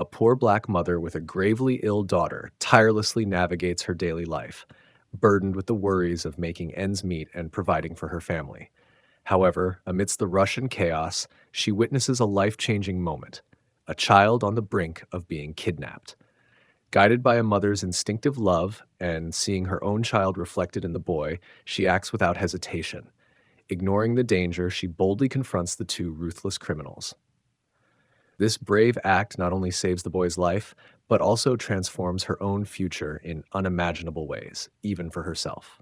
A poor black mother with a gravely ill daughter tirelessly navigates her daily life, burdened with the worries of making ends meet and providing for her family. However, amidst the rush and chaos, she witnesses a life-changing moment, a child on the brink of being kidnapped. Guided by a mother's instinctive love and seeing her own child reflected in the boy, she acts without hesitation. Ignoring the danger, she boldly confronts the two ruthless criminals. This brave act not only saves the boy's life, but also transforms her own future in unimaginable ways, even for herself.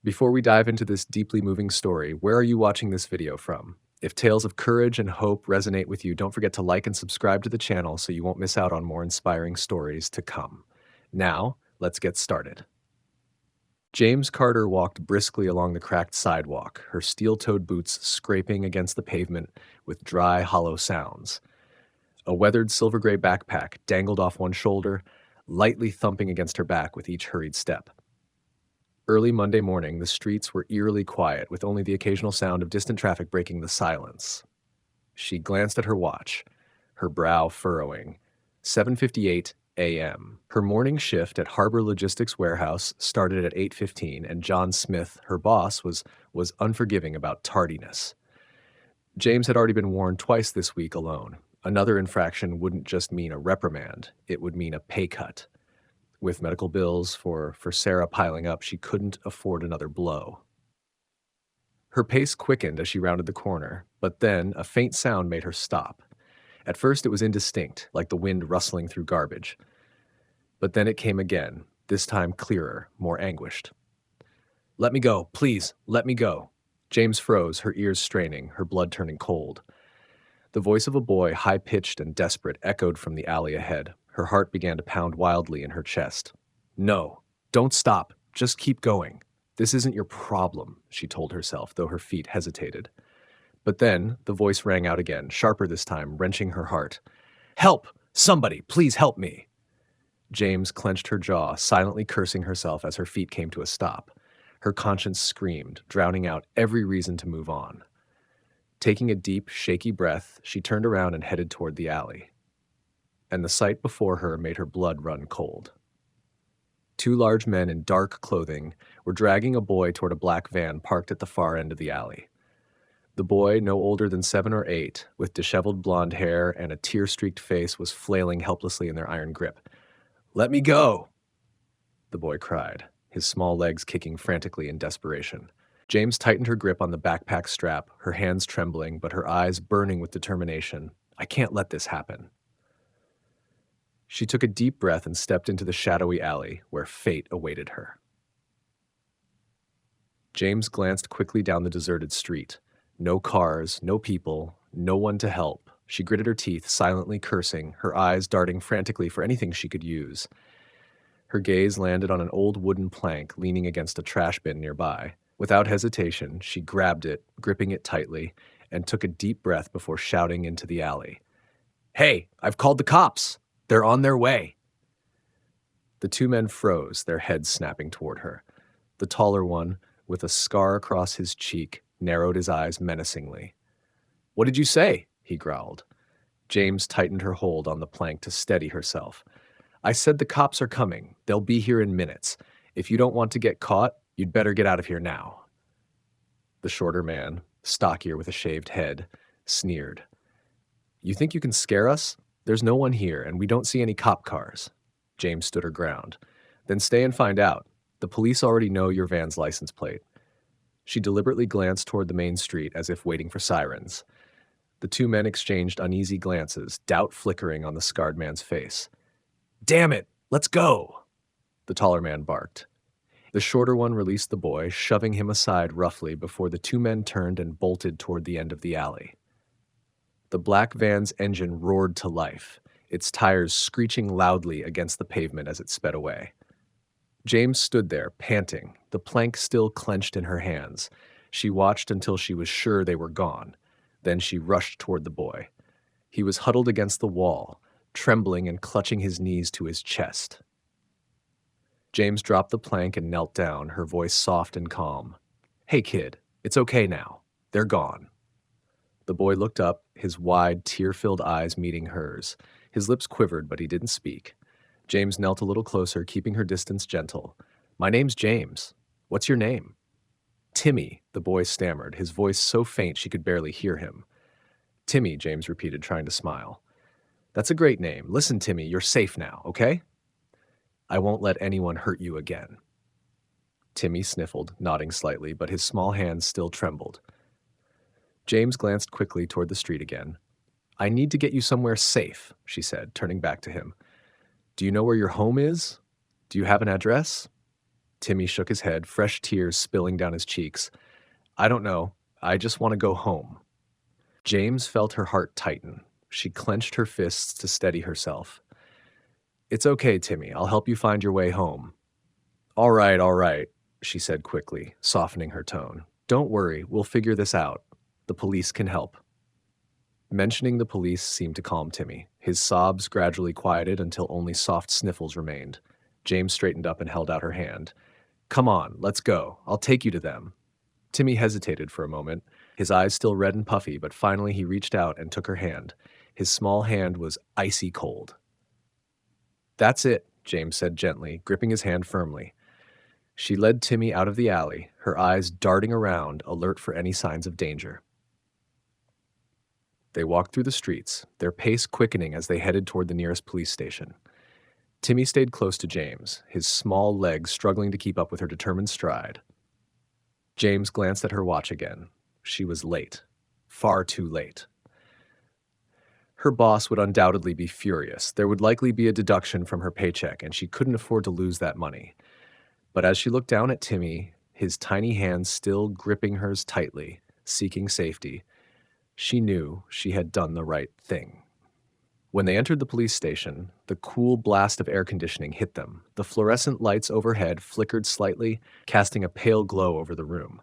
Before we dive into this deeply moving story, where are you watching this video from? If tales of courage and hope resonate with you, don't forget to like and subscribe to the channel so you won't miss out on more inspiring stories to come. Now, let's get started. James Carter walked briskly along the cracked sidewalk, her steel-toed boots scraping against the pavement with dry, hollow sounds. A weathered silver-gray backpack dangled off one shoulder, lightly thumping against her back with each hurried step. Early Monday morning, the streets were eerily quiet, with only the occasional sound of distant traffic breaking the silence. She glanced at her watch, her brow furrowing. 7:58 a.m. Her morning shift at Harbor Logistics Warehouse started at 8:15, and John Smith, her boss, was unforgiving about tardiness. James had already been warned twice this week alone. Another infraction wouldn't just mean a reprimand, it would mean a pay cut. With medical bills for Sarah piling up, she couldn't afford another blow. Her pace quickened as she rounded the corner, but then a faint sound made her stop. At first it was indistinct, like the wind rustling through garbage. But then it came again, this time clearer, more anguished. "Let me go, please, let me go." James froze, her ears straining, her blood turning cold. The voice of a boy, high-pitched and desperate, echoed from the alley ahead. Her heart began to pound wildly in her chest. "No, don't stop. Just keep going. This isn't your problem," she told herself, though her feet hesitated. But then the voice rang out again, sharper this time, wrenching her heart. "Help! Somebody, please help me!" James clenched her jaw, silently cursing herself as her feet came to a stop. Her conscience screamed, drowning out every reason to move on. Taking a deep, shaky breath, she turned around and headed toward the alley. And the sight before her made her blood run cold. Two large men in dark clothing were dragging a boy toward a black van parked at the far end of the alley. The boy, no older than 7 or 8, with disheveled blonde hair and a tear-streaked face, was flailing helplessly in their iron grip. "Let me go!" the boy cried, his small legs kicking frantically in desperation. James tightened her grip on the backpack strap, her hands trembling, but her eyes burning with determination. "I can't let this happen." She took a deep breath and stepped into the shadowy alley where fate awaited her. James glanced quickly down the deserted street. No cars, no people, no one to help. She gritted her teeth, silently cursing, her eyes darting frantically for anything she could use. Her gaze landed on an old wooden plank leaning against a trash bin nearby. Without hesitation, she grabbed it, gripping it tightly, and took a deep breath before shouting into the alley. "Hey, I've called the cops! They're on their way!" The two men froze, their heads snapping toward her. The taller one, with a scar across his cheek, narrowed his eyes menacingly. "What did you say?" he growled. James tightened her hold on the plank to steady herself. "I said the cops are coming. They'll be here in minutes. If you don't want to get caught, you'd better get out of here now." The shorter man, stockier with a shaved head, sneered. "You think you can scare us? There's no one here, and we don't see any cop cars." James stood her ground. "Then stay and find out. The police already know your van's license plate." She deliberately glanced toward the main street as if waiting for sirens. The two men exchanged uneasy glances, doubt flickering on the scarred man's face. "Damn it, let's go!" the taller man barked. The shorter one released the boy, shoving him aside roughly before the two men turned and bolted toward the end of the alley. The black van's engine roared to life, its tires screeching loudly against the pavement as it sped away. James stood there, panting, the plank still clenched in her hands. She watched until she was sure they were gone. Then she rushed toward the boy. He was huddled against the wall, trembling and clutching his knees to his chest. James dropped the plank and knelt down, her voice soft and calm. "Hey, kid, it's okay now. They're gone." The boy looked up, his wide, tear-filled eyes meeting hers. His lips quivered, but he didn't speak. James knelt a little closer, keeping her distance gentle. "My name's James. What's your name?" "Timmy," the boy stammered, his voice so faint she could barely hear him. "Timmy," James repeated, trying to smile. "That's a great name. Listen, Timmy, you're safe now, okay? I won't let anyone hurt you again." Timmy sniffled, nodding slightly, but his small hands still trembled. James glanced quickly toward the street again. "I need to get you somewhere safe," she said, turning back to him. "Do you know where your home is? Do you have an address?" Timmy shook his head, fresh tears spilling down his cheeks. "I don't know. I just want to go home." James felt her heart tighten. She clenched her fists to steady herself. "It's okay, Timmy. I'll help you find your way home." All right," she said quickly, softening her tone. "Don't worry, we'll figure this out. The police can help." Mentioning the police seemed to calm Timmy. His sobs gradually quieted until only soft sniffles remained. James straightened up and held out her hand. "Come on, let's go. I'll take you to them." Timmy hesitated for a moment, his eyes still red and puffy, but finally he reached out and took her hand. His small hand was icy cold. "That's it," James said gently, gripping his hand firmly. She led Timmy out of the alley, her eyes darting around, alert for any signs of danger. They walked through the streets, their pace quickening as they headed toward the nearest police station. Timmy stayed close to James, his small legs struggling to keep up with her determined stride. James glanced at her watch again. She was late. Far too late. Her boss would undoubtedly be furious. There would likely be a deduction from her paycheck, and she couldn't afford to lose that money. But as she looked down at Timmy, his tiny hands still gripping hers tightly, seeking safety, she knew she had done the right thing. When they entered the police station, the cool blast of air conditioning hit them. The fluorescent lights overhead flickered slightly, casting a pale glow over the room.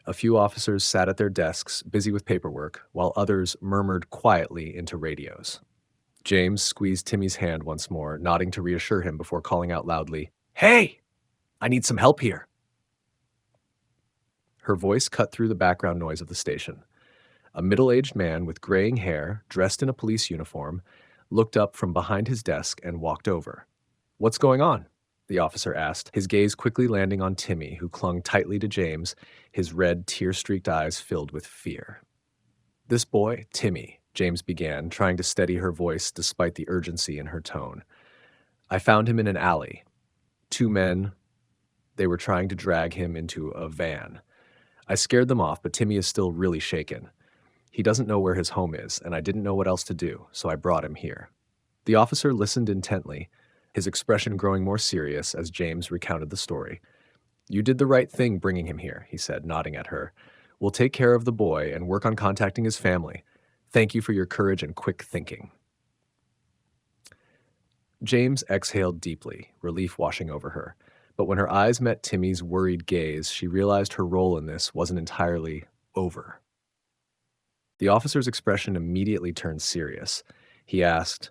A few officers sat at their desks, busy with paperwork, while others murmured quietly into radios. James squeezed Timmy's hand once more, nodding to reassure him before calling out loudly, "Hey! I need some help here." Her voice cut through the background noise of the station. A middle-aged man with graying hair, dressed in a police uniform, looked up from behind his desk and walked over. "What's going on?" the officer asked, his gaze quickly landing on Timmy, who clung tightly to James, his red, tear-streaked eyes filled with fear. "This boy, Timmy," James began, trying to steady her voice despite the urgency in her tone. "I found him in an alley. Two men, they were trying to drag him into a van. I scared them off, but Timmy is still really shaken. He doesn't know where his home is, and I didn't know what else to do, so I brought him here." The officer listened intently, his expression growing more serious as James recounted the story. "You did the right thing bringing him here," he said, nodding at her. "We'll take care of the boy and work on contacting his family. Thank you for your courage and quick thinking." James exhaled deeply, relief washing over her. But when her eyes met Timmy's worried gaze, she realized her role in this wasn't entirely over. The officer's expression immediately turned serious. He asked,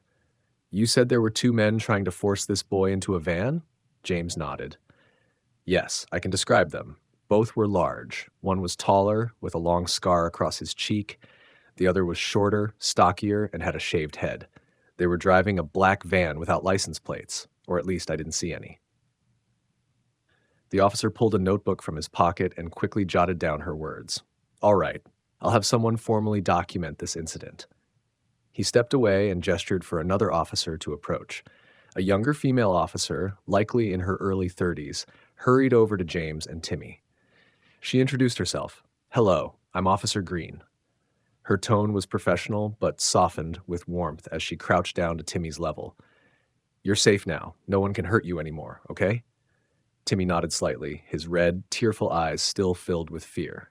"You said there were two men trying to force this boy into a van?" James nodded. "Yes, I can describe them. Both were large. One was taller, with a long scar across his cheek. The other was shorter, stockier, and had a shaved head. They were driving a black van without license plates, or at least I didn't see any." The officer pulled a notebook from his pocket and quickly jotted down her words. "All right, I'll have someone formally document this incident." He stepped away and gestured for another officer to approach. A younger female officer, likely in her early 30s, hurried over to James and Timmy. She introduced herself. "Hello, I'm Officer Green." Her tone was professional, but softened with warmth as she crouched down to Timmy's level. "You're safe now. No one can hurt you anymore, okay?" Timmy nodded slightly, his red, tearful eyes still filled with fear.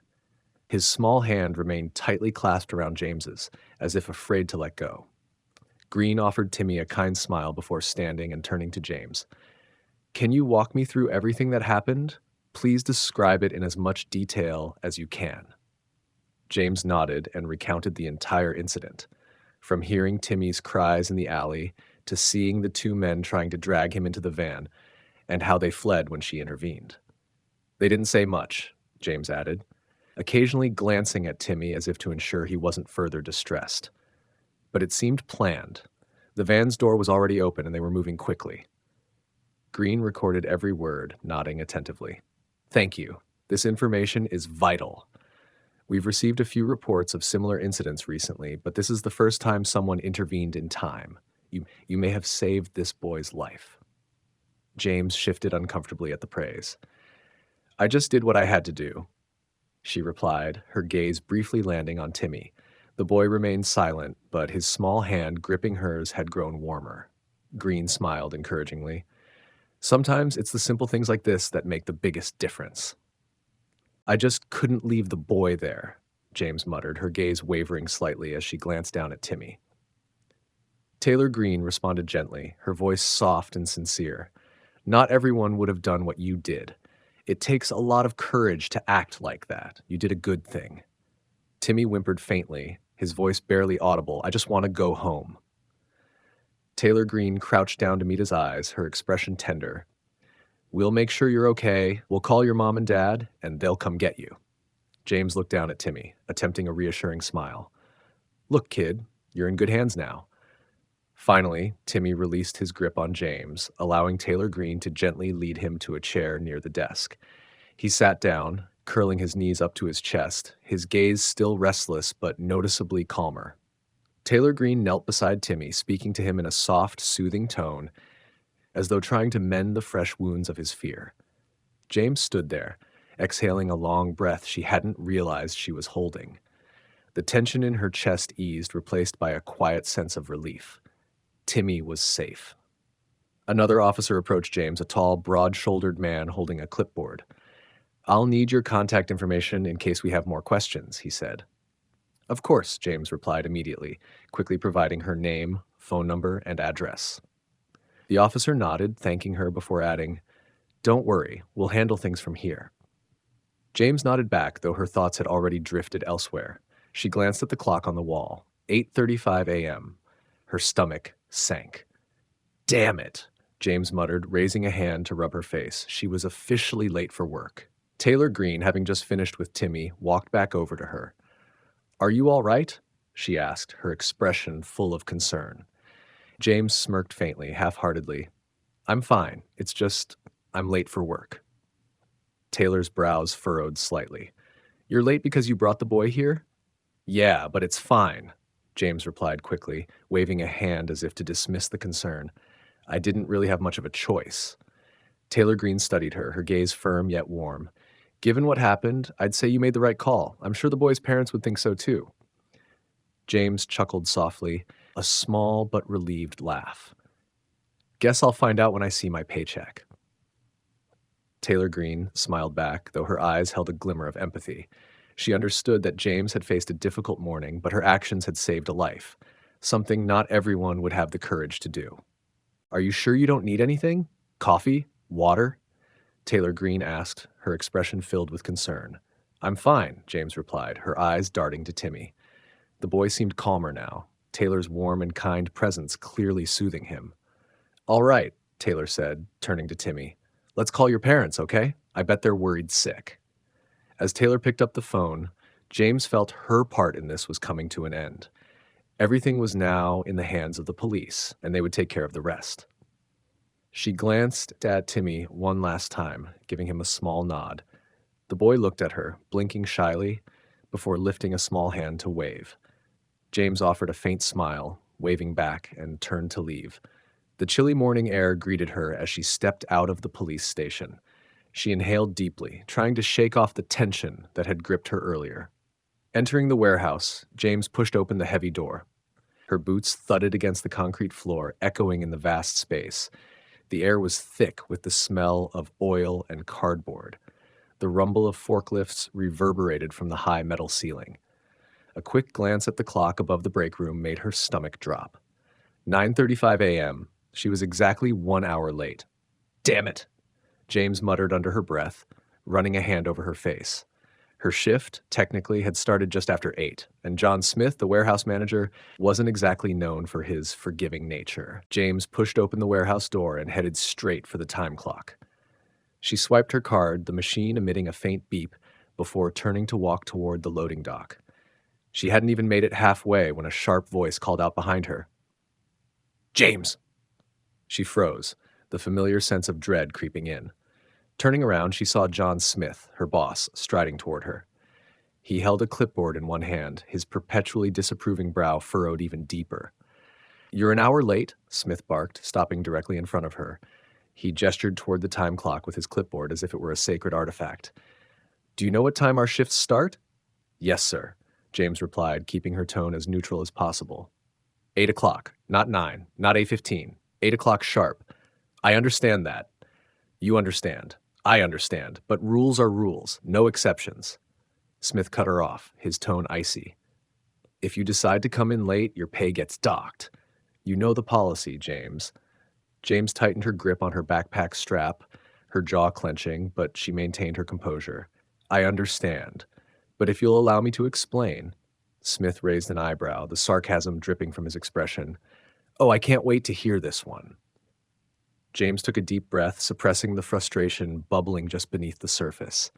His small hand remained tightly clasped around James's, as if afraid to let go. Green offered Timmy a kind smile before standing and turning to James. "Can you walk me through everything that happened? Please describe it in as much detail as you can." James nodded and recounted the entire incident, from hearing Timmy's cries in the alley to seeing the two men trying to drag him into the van, and how they fled when she intervened. "They didn't say much," James added. occasionally glancing at Timmy as if to ensure he wasn't further distressed. But it seemed planned. The van's door was already open and they were moving quickly. Green recorded every word, nodding attentively. "Thank you. This information is vital. We've received a few reports of similar incidents recently, but this is the first time someone intervened in time. You may have saved this boy's life." James shifted uncomfortably at the praise. "I just did what I had to do," she replied, her gaze briefly landing on Timmy. The boy remained silent, but his small hand gripping hers had grown warmer. Green smiled encouragingly. "Sometimes it's the simple things like this that make the biggest difference." "I just couldn't leave the boy there," James muttered, her gaze wavering slightly as she glanced down at Timmy. Taylor Green responded gently, her voice soft and sincere. "Not everyone would have done what you did. It takes a lot of courage to act like that. You did a good thing." Timmy whimpered faintly, his voice barely audible. "I just want to go home." Taylor Green crouched down to meet his eyes, her expression tender. "We'll make sure you're okay. We'll call your mom and dad, and they'll come get you." James looked down at Timmy, attempting a reassuring smile. "Look, kid, you're in good hands now." Finally, Timmy released his grip on James, allowing Taylor Green to gently lead him to a chair near the desk. He sat down, curling his knees up to his chest, his gaze still restless but noticeably calmer. Taylor Green knelt beside Timmy, speaking to him in a soft, soothing tone, as though trying to mend the fresh wounds of his fear. James stood there, exhaling a long breath she hadn't realized she was holding. The tension in her chest eased, replaced by a quiet sense of relief. Timmy was safe. Another officer approached James, a tall, broad-shouldered man holding a clipboard. "I'll need your contact information in case we have more questions," he said. "Of course," James replied immediately, quickly providing her name, phone number, and address. The officer nodded, thanking her before adding, "Don't worry, we'll handle things from here." James nodded back, though her thoughts had already drifted elsewhere. She glanced at the clock on the wall. 8:35 a.m. Her stomach sank. "Damn it," James muttered, raising a hand to rub her face. She was officially late for work. Taylor Green, having just finished with Timmy, walked back over to her. "Are you all right?" she asked, her expression full of concern. James smirked faintly, half-heartedly. "I'm fine. It's just, I'm late for work." Taylor's brows furrowed slightly. "You're late because you brought the boy here?" "Yeah, but it's fine," James replied quickly, waving a hand as if to dismiss the concern. "I didn't really have much of a choice." Taylor Green studied her, her gaze firm yet warm. "Given what happened, I'd say you made the right call. I'm sure the boy's parents would think so too." James chuckled softly, a small but relieved laugh. "Guess I'll find out when I see my paycheck." Taylor Green smiled back, though her eyes held a glimmer of empathy. She understood that James had faced a difficult morning, but her actions had saved a life, something not everyone would have the courage to do. "Are you sure you don't need anything? Coffee? Water?" Taylor Green asked, her expression filled with concern. "I'm fine," James replied, her eyes darting to Timmy. The boy seemed calmer now, Taylor's warm and kind presence clearly soothing him. "All right," Taylor said, turning to Timmy. "Let's call your parents, okay? I bet they're worried sick." As Taylor picked up the phone, James felt her part in this was coming to an end. Everything was now in the hands of the police, and they would take care of the rest. She glanced at Timmy one last time, giving him a small nod. The boy looked at her, blinking shyly, before lifting a small hand to wave. James offered a faint smile, waving back, and turned to leave. The chilly morning air greeted her as she stepped out of the police station. She inhaled deeply, trying to shake off the tension that had gripped her earlier. Entering the warehouse, James pushed open the heavy door. Her boots thudded against the concrete floor, echoing in the vast space. The air was thick with the smell of oil and cardboard. The rumble of forklifts reverberated from the high metal ceiling. A quick glance at the clock above the break room made her stomach drop. 9:35 a.m. She was exactly 1 hour late. "Damn it," James muttered under her breath, running a hand over her face. Her shift, technically, had started just after 8, and John Smith, the warehouse manager, wasn't exactly known for his forgiving nature. James pushed open the warehouse door and headed straight for the time clock. She swiped her card, the machine emitting a faint beep before turning to walk toward the loading dock. She hadn't even made it halfway when a sharp voice called out behind her, "James!" She froze, the familiar sense of dread creeping in. Turning around, she saw John Smith, her boss, striding toward her. He held a clipboard in one hand, his perpetually disapproving brow furrowed even deeper. "You're an hour late," Smith barked, stopping directly in front of her. He gestured toward the time clock with his clipboard as if it were a sacred artifact. "Do you know what time our shifts start?" "Yes, sir," James replied, keeping her tone as neutral as possible. 8 o'clock, not 9, not 8:15. 8 o'clock sharp. I understand that. You understand. I understand. But rules are rules, no exceptions." Smith cut her off, his tone icy. "If you decide to come in late, your pay gets docked. You know the policy, James." James tightened her grip on her backpack strap, her jaw clenching, but she maintained her composure. "I understand. But if you'll allow me to explain." Smith raised an eyebrow, the sarcasm dripping from his expression. "Oh, I can't wait to hear this one." James took a deep breath, suppressing the frustration bubbling just beneath the surface.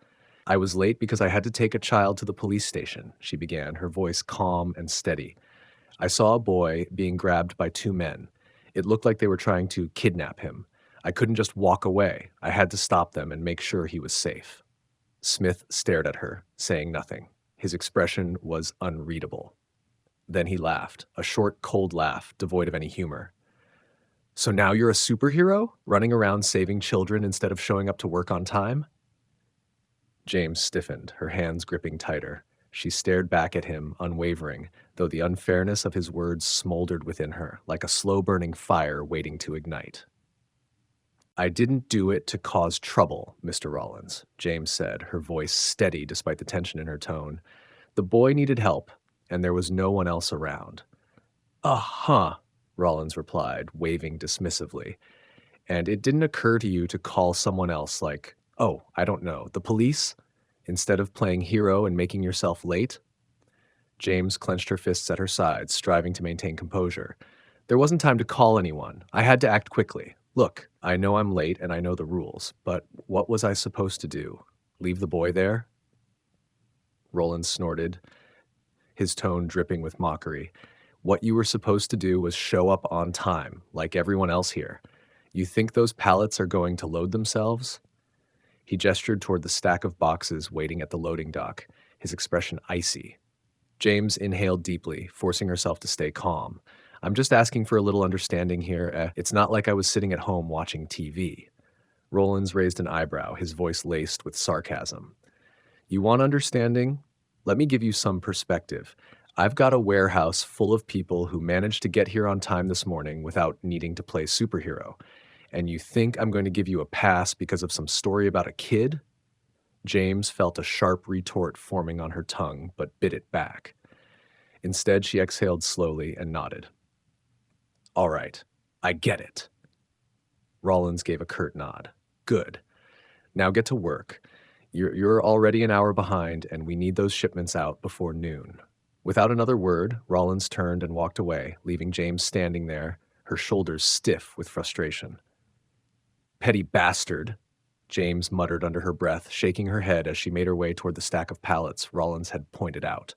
"I was late because I had to take a child to the police station," she began, her voice calm and steady. "I saw a boy being grabbed by two men. It looked like they were trying to kidnap him. I couldn't just walk away. I had to stop them and make sure he was safe." Smith stared at her, saying nothing. His expression was unreadable. Then he laughed, a short, cold laugh, devoid of any humor. "So now you're a superhero, running around saving children instead of showing up to work on time?" James stiffened, her hands gripping tighter. She stared back at him, unwavering, though the unfairness of his words smoldered within her, like a slow-burning fire waiting to ignite. "I didn't do it to cause trouble, Mr. Rollins," James said, her voice steady despite the tension in her tone. "The boy needed help, and there was no one else around." "Uh-huh," Rollins replied, waving dismissively. "And it didn't occur to you to call someone else like, oh, I don't know, the police, instead of playing hero and making yourself late?" James clenched her fists at her sides, striving to maintain composure. "There wasn't time to call anyone. I had to act quickly. Look, I know I'm late and I know the rules, but what was I supposed to do? Leave the boy there?" Roland snorted, his tone dripping with mockery. "What you were supposed to do was show up on time, like everyone else here. You think those pallets are going to load themselves?" He gestured toward the stack of boxes waiting at the loading dock, his expression icy. James inhaled deeply, forcing herself to stay calm. "I'm just asking for a little understanding here. It's not like I was sitting at home watching TV." Rollins raised an eyebrow, his voice laced with sarcasm. "You want understanding? Let me give you some perspective. I've got a warehouse full of people who managed to get here on time this morning without needing to play superhero. And you think I'm going to give you a pass because of some story about a kid?" James felt a sharp retort forming on her tongue, but bit it back. Instead, she exhaled slowly and nodded. "All right, I get it." Rollins gave a curt nod. "Good. Now get to work. You're already an hour behind, and we need those shipments out before noon." Without another word, Rollins turned and walked away, leaving James standing there, her shoulders stiff with frustration. "Petty bastard," James muttered under her breath, shaking her head as she made her way toward the stack of pallets Rollins had pointed out.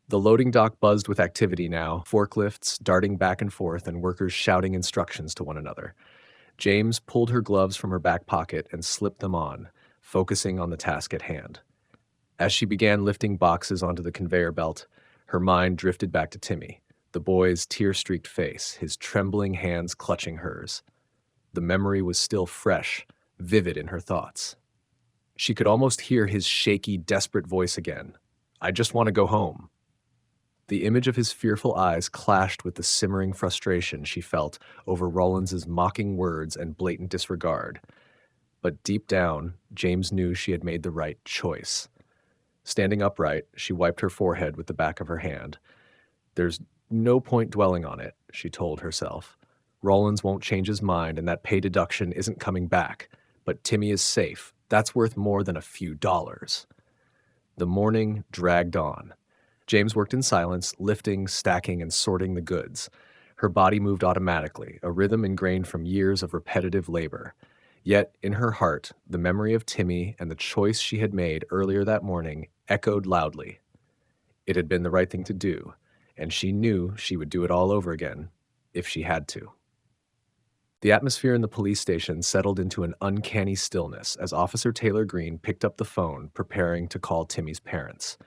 The loading dock buzzed with activity now, forklifts darting back and forth and workers shouting instructions to one another. James pulled her gloves from her back pocket and slipped them on, focusing on the task at hand. As she began lifting boxes onto the conveyor belt, her mind drifted back to Timmy, the boy's tear-streaked face, his trembling hands clutching hers. The memory was still fresh, vivid in her thoughts. She could almost hear his shaky, desperate voice again. "I just want to go home." The image of his fearful eyes clashed with the simmering frustration she felt over Rollins's mocking words and blatant disregard. But deep down, James knew she had made the right choice. Standing upright, she wiped her forehead with the back of her hand. "There's no point dwelling on it," she told herself. "Rollins won't change his mind, and that pay deduction isn't coming back. But Timmy is safe. That's worth more than a few dollars." The morning dragged on. James worked in silence, lifting, stacking, and sorting the goods. Her body moved automatically, a rhythm ingrained from years of repetitive labor. Yet, in her heart, the memory of Timmy and the choice she had made earlier that morning echoed loudly. It had been the right thing to do, and she knew she would do it all over again if she had to. The atmosphere in the police station settled into an uncanny stillness as Officer Taylor Green picked up the phone, preparing to call Timmy's parents.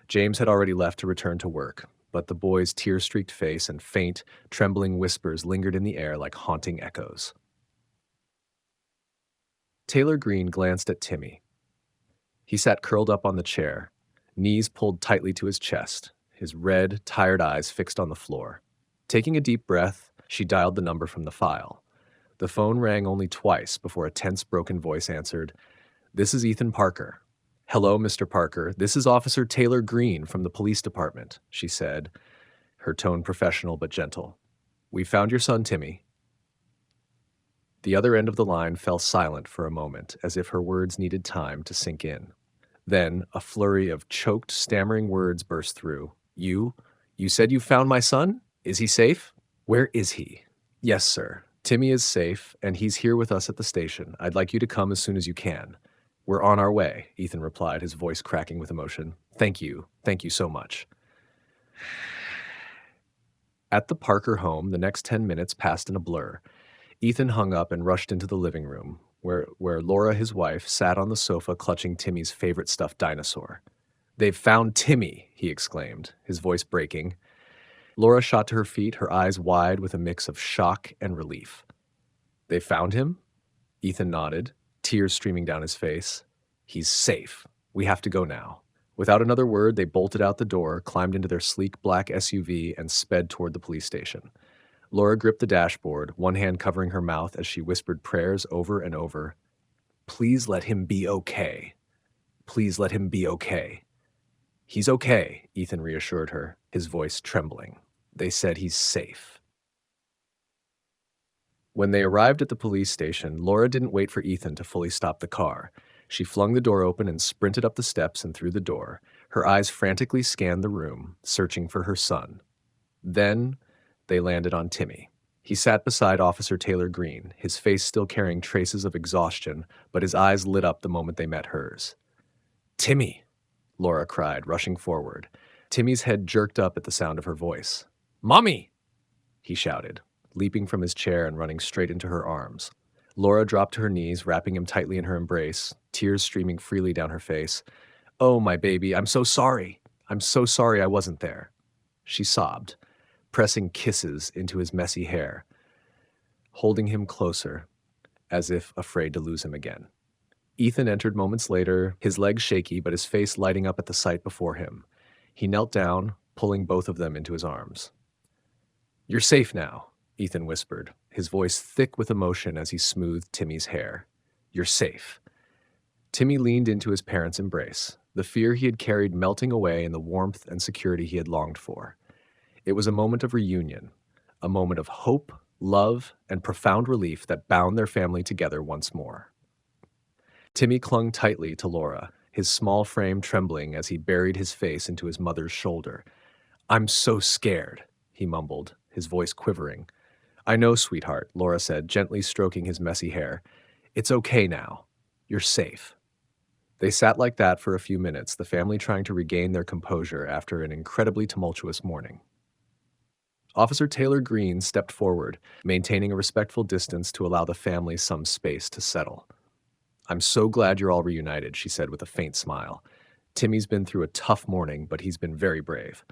James had already left to return to work, but the boy's tear-streaked face and faint, trembling whispers lingered in the air like haunting echoes. Taylor Green glanced at Timmy. He sat curled up on the chair, knees pulled tightly to his chest, his red, tired eyes fixed on the floor. Taking a deep breath, she dialed the number from the file. The phone rang only twice before a tense, broken voice answered. "This is Ethan Parker." "Hello, Mr. Parker. This is Officer Taylor Green from the police department," she said, her tone professional but gentle. "We found your son, Timmy." The other end of the line fell silent for a moment, as if her words needed time to sink in. Then a flurry of choked, stammering words burst through. You said you found my son? Is he safe? Where is he?" "Yes, sir. Timmy is safe, and he's here with us at the station. I'd like you to come as soon as you can." "We're on our way," Ethan replied, his voice cracking with emotion. Thank you so much." At the Parker home, the next 10 minutes passed in a blur. Ethan hung up and rushed into the living room, where Laura, his wife, sat on the sofa clutching Timmy's favorite stuffed dinosaur. "They've found Timmy," he exclaimed, his voice breaking. Laura shot to her feet, her eyes wide with a mix of shock and relief. "They found him?" Ethan nodded, tears streaming down his face. "He's safe. We have to go now." Without another word, they bolted out the door, climbed into their sleek black SUV, and sped toward the police station. Laura gripped the dashboard, one hand covering her mouth as she whispered prayers over and over. "Please let him be okay. Please let him be okay." "He's okay," Ethan reassured her, his voice trembling. "They said he's safe." When they arrived at the police station, Laura didn't wait for Ethan to fully stop the car. She flung the door open and sprinted up the steps and through the door. Her eyes frantically scanned the room, searching for her son. Then they landed on Timmy. He sat beside Officer Taylor Green, his face still carrying traces of exhaustion, but his eyes lit up the moment they met hers. "Timmy!" Laura cried, rushing forward. Timmy's head jerked up at the sound of her voice. "Mommy!" he shouted, leaping from his chair and running straight into her arms. Laura dropped to her knees, wrapping him tightly in her embrace, tears streaming freely down her face. "Oh, my baby, I'm so sorry. I'm so sorry I wasn't there," she sobbed, pressing kisses into his messy hair, holding him closer, as if afraid to lose him again. Ethan entered moments later, his legs shaky but his face lighting up at the sight before him. He knelt down, pulling both of them into his arms. "You're safe now," Ethan whispered, his voice thick with emotion as he smoothed Timmy's hair. "You're safe." Timmy leaned into his parents' embrace, the fear he had carried melting away in the warmth and security he had longed for. It was a moment of reunion, a moment of hope, love, and profound relief that bound their family together once more. Timmy clung tightly to Laura, his small frame trembling as he buried his face into his mother's shoulder. "I'm so scared," he mumbled, his voice quivering. "I know, sweetheart," Laura said, gently stroking his messy hair. "It's okay now. You're safe." They sat like that for a few minutes, the family trying to regain their composure after an incredibly tumultuous morning. Officer Taylor Green stepped forward, maintaining a respectful distance to allow the family some space to settle. "I'm so glad you're all reunited," she said with a faint smile. "Timmy's been through a tough morning, but he's been very brave."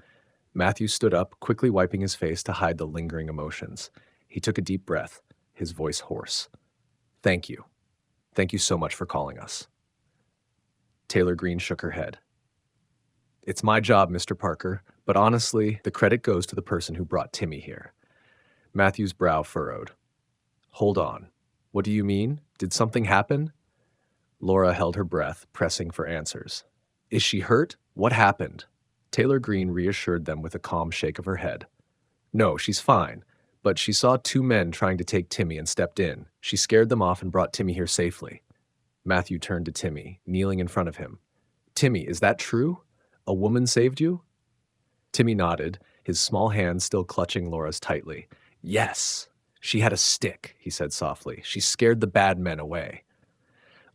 Matthew stood up, quickly wiping his face to hide the lingering emotions. He took a deep breath, his voice hoarse. "Thank you. Thank you so much for calling us." Taylor Green shook her head. "It's my job, Mr. Parker, but honestly, the credit goes to the person who brought Timmy here." Matthew's brow furrowed. "Hold on. What do you mean? Did something happen?" Laura held her breath, pressing for answers. "Is she hurt? What happened?" Taylor Green reassured them with a calm shake of her head. "No, she's fine, but she saw two men trying to take Timmy and stepped in. She scared them off and brought Timmy here safely." Matthew turned to Timmy, kneeling in front of him. "Timmy, is that true? A woman saved you?" Timmy nodded, his small hands still clutching Laura's tightly. "Yes, She had a stick, he said softly. She scared the bad men away.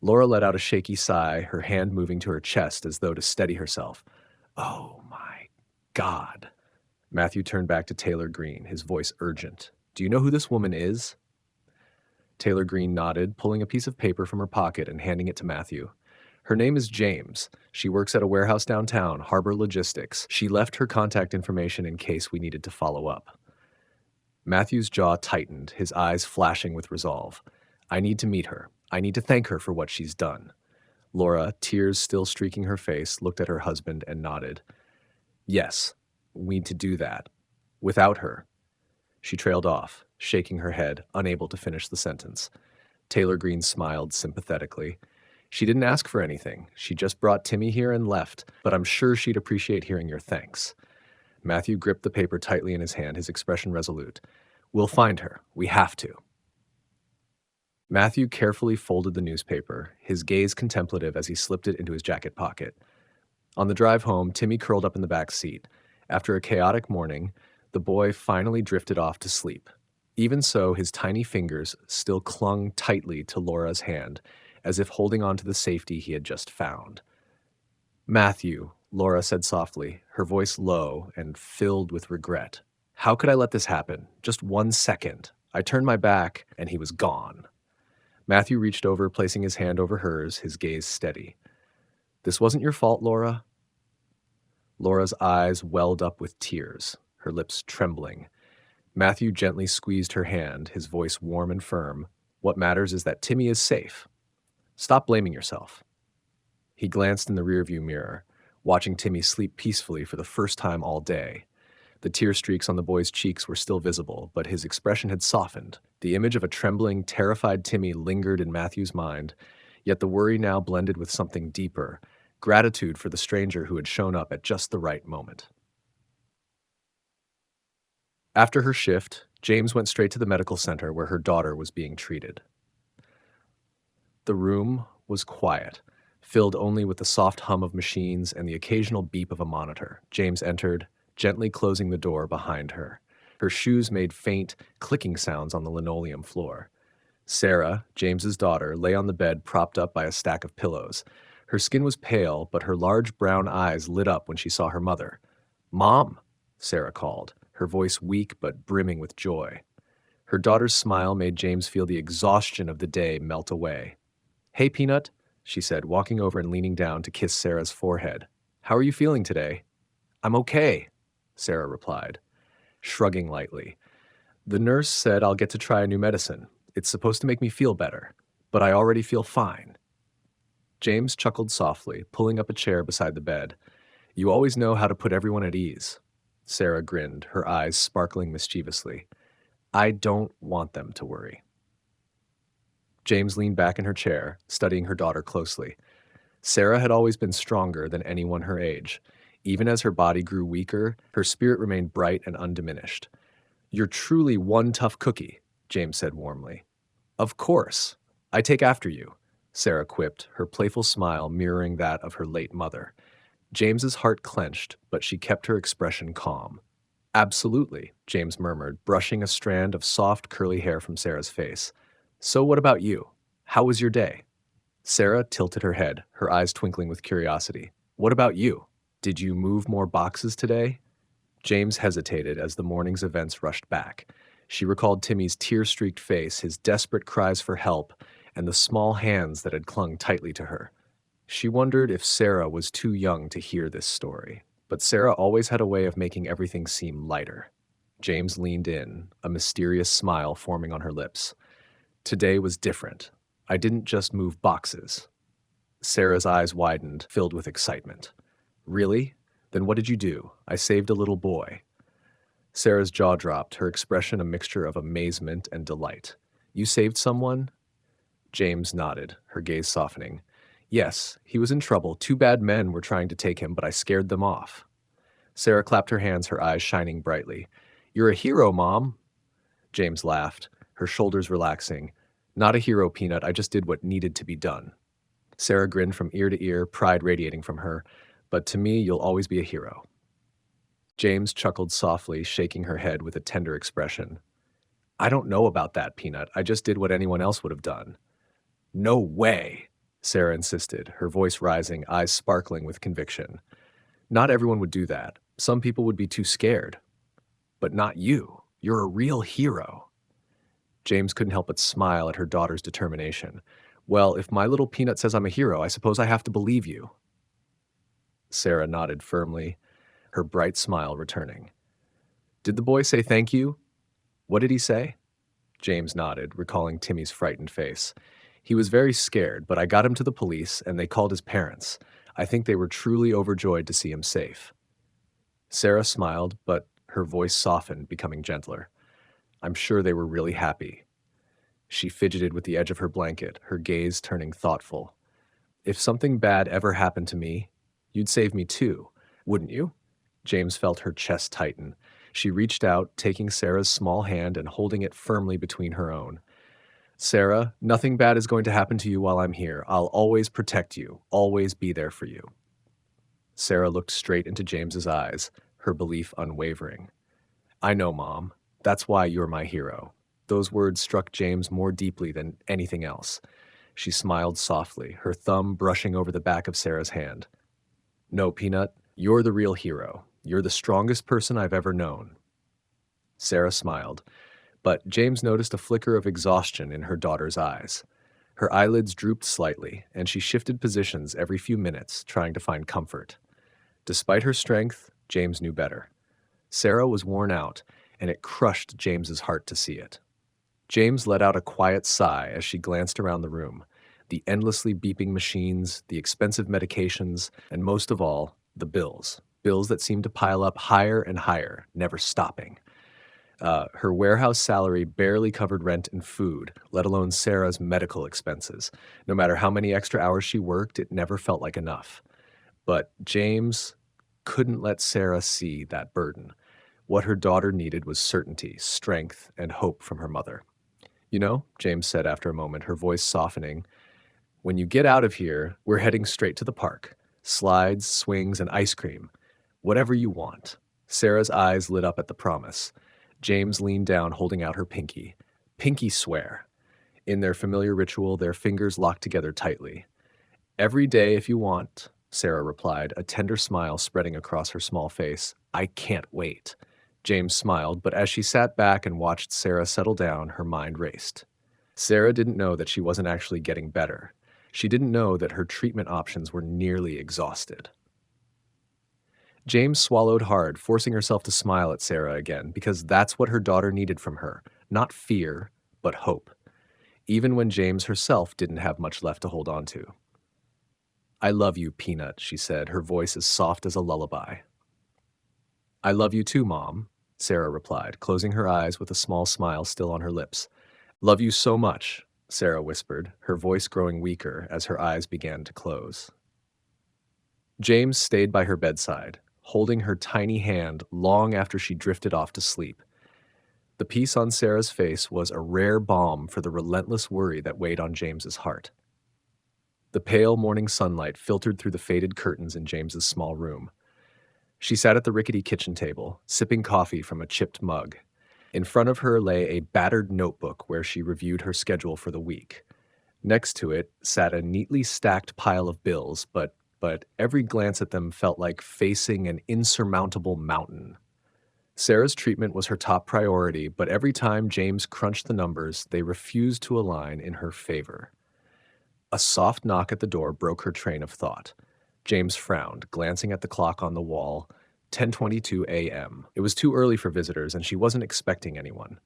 Laura let out a shaky sigh, her hand moving to her chest as though to steady herself. Oh my God. Matthew turned back to Taylor Green, his voice urgent. Do you know who this woman is? Taylor Green nodded, pulling a piece of paper from her pocket and handing it to Matthew. Her name is James. She works at a warehouse downtown, Harbor Logistics. She left her contact information in case we needed to follow up. Matthew's jaw tightened, his eyes flashing with resolve. I need to meet her. I need to thank her for what she's done. Laura, tears still streaking her face, looked at her husband and nodded. Yes, we need to do that. Without her. She trailed off, shaking her head, unable to finish the sentence. Taylor Green smiled sympathetically. She didn't ask for anything. She just brought Timmy here and left, but I'm sure she'd appreciate hearing your thanks. Matthew gripped the paper tightly in his hand, his expression resolute. We'll find her. We have to. Matthew carefully folded the newspaper, his gaze contemplative as he slipped it into his jacket pocket. On the drive home, Timmy curled up in the back seat. After a chaotic morning, the boy finally drifted off to sleep. Even so, his tiny fingers still clung tightly to Laura's hand, as if holding on to the safety he had just found. Matthew, Laura said softly, her voice low and filled with regret. How could I let this happen? Just 1 second. I turned my back, and he was gone. Matthew reached over, placing his hand over hers, his gaze steady. This wasn't your fault, Laura. Laura's eyes welled up with tears, her lips trembling. Matthew gently squeezed her hand, his voice warm and firm. What matters is that Timmy is safe. Stop blaming yourself. He glanced in the rearview mirror, watching Timmy sleep peacefully for the first time all day. The tear streaks on the boy's cheeks were still visible, but his expression had softened. The image of a trembling, terrified Timmy lingered in Matthew's mind, yet the worry now blended with something deeper, gratitude for the stranger who had shown up at just the right moment. After her shift, James went straight to the medical center where her daughter was being treated. The room was quiet, filled only with the soft hum of machines and the occasional beep of a monitor. James entered, gently closing the door behind her. Her shoes made faint, clicking sounds on the linoleum floor. Sarah, James's daughter, lay on the bed propped up by a stack of pillows. Her skin was pale, but her large brown eyes lit up when she saw her mother. "Mom," Sarah called, her voice weak but brimming with joy. Her daughter's smile made James feel the exhaustion of the day melt away. "Hey, Peanut," she said, walking over and leaning down to kiss Sarah's forehead. "How are you feeling today?" "I'm okay," Sarah replied, shrugging lightly. "The nurse said I'll get to try a new medicine. It's supposed to make me feel better, but I already feel fine." James chuckled softly, pulling up a chair beside the bed. "You always know how to put everyone at ease." Sarah grinned, her eyes sparkling mischievously. "I don't want them to worry." James leaned back in her chair, studying her daughter closely. Sarah had always been stronger than anyone her age. Even as her body grew weaker, her spirit remained bright and undiminished. "You're truly one tough cookie," James said warmly. "Of course. I take after you," Sarah quipped, her playful smile mirroring that of her late mother. James's heart clenched, but she kept her expression calm. "Absolutely," James murmured, brushing a strand of soft, curly hair from Sarah's face. "So what about you? How was your day?" Sarah tilted her head, her eyes twinkling with curiosity. "What about you? Did you move more boxes today?" James hesitated as the morning's events rushed back. She recalled Timmy's tear-streaked face, his desperate cries for help, and the small hands that had clung tightly to her. She wondered if Sarah was too young to hear this story, but Sarah always had a way of making everything seem lighter. James leaned in, a mysterious smile forming on her lips. "Today was different. I didn't just move boxes." Sarah's eyes widened, filled with excitement. "Really? Then what did you do?" "I saved a little boy." Sarah's jaw dropped, her expression a mixture of amazement and delight. "You saved someone?" James nodded, her gaze softening. "Yes, he was in trouble. 2 bad men were trying to take him, but I scared them off." Sarah clapped her hands, her eyes shining brightly. "You're a hero, Mom." James laughed, her shoulders relaxing. "Not a hero, Peanut. I just did what needed to be done." Sarah grinned from ear to ear, pride radiating from her. "But to me, you'll always be a hero." James chuckled softly, shaking her head with a tender expression. I don't know about that, Peanut. I just did what anyone else would have done. No way, Sarah insisted, her voice rising, eyes sparkling with conviction. Not everyone would do that. Some people would be too scared. But not you. You're a real hero. James couldn't help but smile at her daughter's determination. Well, if my little Peanut says I'm a hero, I suppose I have to believe you. Sarah nodded firmly, her bright smile returning. Did the boy say thank you? What did he say? James nodded, recalling Timmy's frightened face. He was very scared, but I got him to the police, and they called his parents. I think they were truly overjoyed to see him safe. Sarah smiled, but her voice softened, becoming gentler. I'm sure they were really happy. She fidgeted with the edge of her blanket, her gaze turning thoughtful. If something bad ever happened to me, you'd save me too, wouldn't you? James felt her chest tighten. She reached out, taking Sarah's small hand and holding it firmly between her own. Sarah, nothing bad is going to happen to you while I'm here. I'll always protect you, always be there for you. Sarah looked straight into James's eyes, her belief unwavering. I know, Mom. That's why you're my hero. Those words struck James more deeply than anything else. She smiled softly, her thumb brushing over the back of Sarah's hand. No, Peanut, you're the real hero. You're the strongest person I've ever known. Sarah smiled, but James noticed a flicker of exhaustion in her daughter's eyes. Her eyelids drooped slightly, and she shifted positions every few minutes, trying to find comfort. Despite her strength, James knew better. Sarah was worn out, and it crushed James's heart to see it. James let out a quiet sigh as she glanced around the room. The endlessly beeping machines, the expensive medications, and most of all, the bills. Bills that seemed to pile up higher and higher, never stopping. Her warehouse salary barely covered rent and food, let alone Sarah's medical expenses. No matter how many extra hours she worked, it never felt like enough. But James couldn't let Sarah see that burden. What her daughter needed was certainty, strength, and hope from her mother. You know, James said after a moment, her voice softening, when you get out of here, we're heading straight to the park. Slides, swings, and ice cream. Whatever you want. Sarah's eyes lit up at the promise. James leaned down, holding out her pinky. Pinky swear. In their familiar ritual, their fingers locked together tightly. Every day if you want, Sarah replied, a tender smile spreading across her small face. I can't wait. James smiled, but as she sat back and watched Sarah settle down, her mind raced. Sarah didn't know that she wasn't actually getting better. She didn't know that her treatment options were nearly exhausted. James swallowed hard, forcing herself to smile at Sarah again, because that's what her daughter needed from her. Not fear, but hope. Even when James herself didn't have much left to hold on to. I love you, Peanut, she said, her voice as soft as a lullaby. I love you too, Mom, Sarah replied, closing her eyes with a small smile still on her lips. Love you so much, Sarah whispered, her voice growing weaker as her eyes began to close. James stayed by her bedside, holding her tiny hand long after she drifted off to sleep. The peace on Sarah's face was a rare balm for the relentless worry that weighed on James's heart. The pale morning sunlight filtered through the faded curtains in James's small room. She sat at the rickety kitchen table, sipping coffee from a chipped mug. In front of her lay a battered notebook where she reviewed her schedule for the week. Next to it sat a neatly stacked pile of bills, but every glance at them felt like facing an insurmountable mountain. Sarah's treatment was her top priority, but every time James crunched the numbers, they refused to align in her favor. A soft knock at the door broke her train of thought. James frowned, glancing at the clock on the wall. 10:22 a.m. It was too early for visitors, and she wasn't expecting anyone.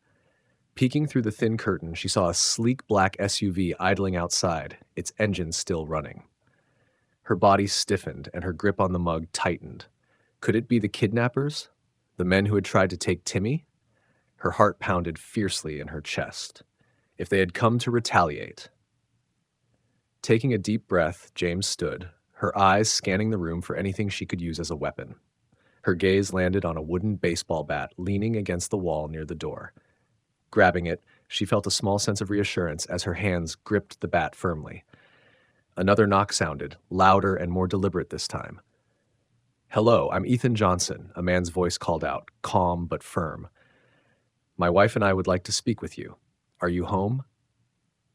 Peeking through the thin curtain, she saw a sleek black SUV idling outside, its engine still running. Her body stiffened, and her grip on the mug tightened. Could it be the kidnappers? The men who had tried to take Timmy? Her heart pounded fiercely in her chest. If they had come to retaliate. Taking a deep breath, James stood, her eyes scanning the room for anything she could use as a weapon. Her gaze landed on a wooden baseball bat leaning against the wall near the door. Grabbing it, she felt a small sense of reassurance as her hands gripped the bat firmly. Another knock sounded, louder and more deliberate this time. Hello, I'm Ethan Johnson, a man's voice called out, calm but firm. My wife and I would like to speak with you. Are you home?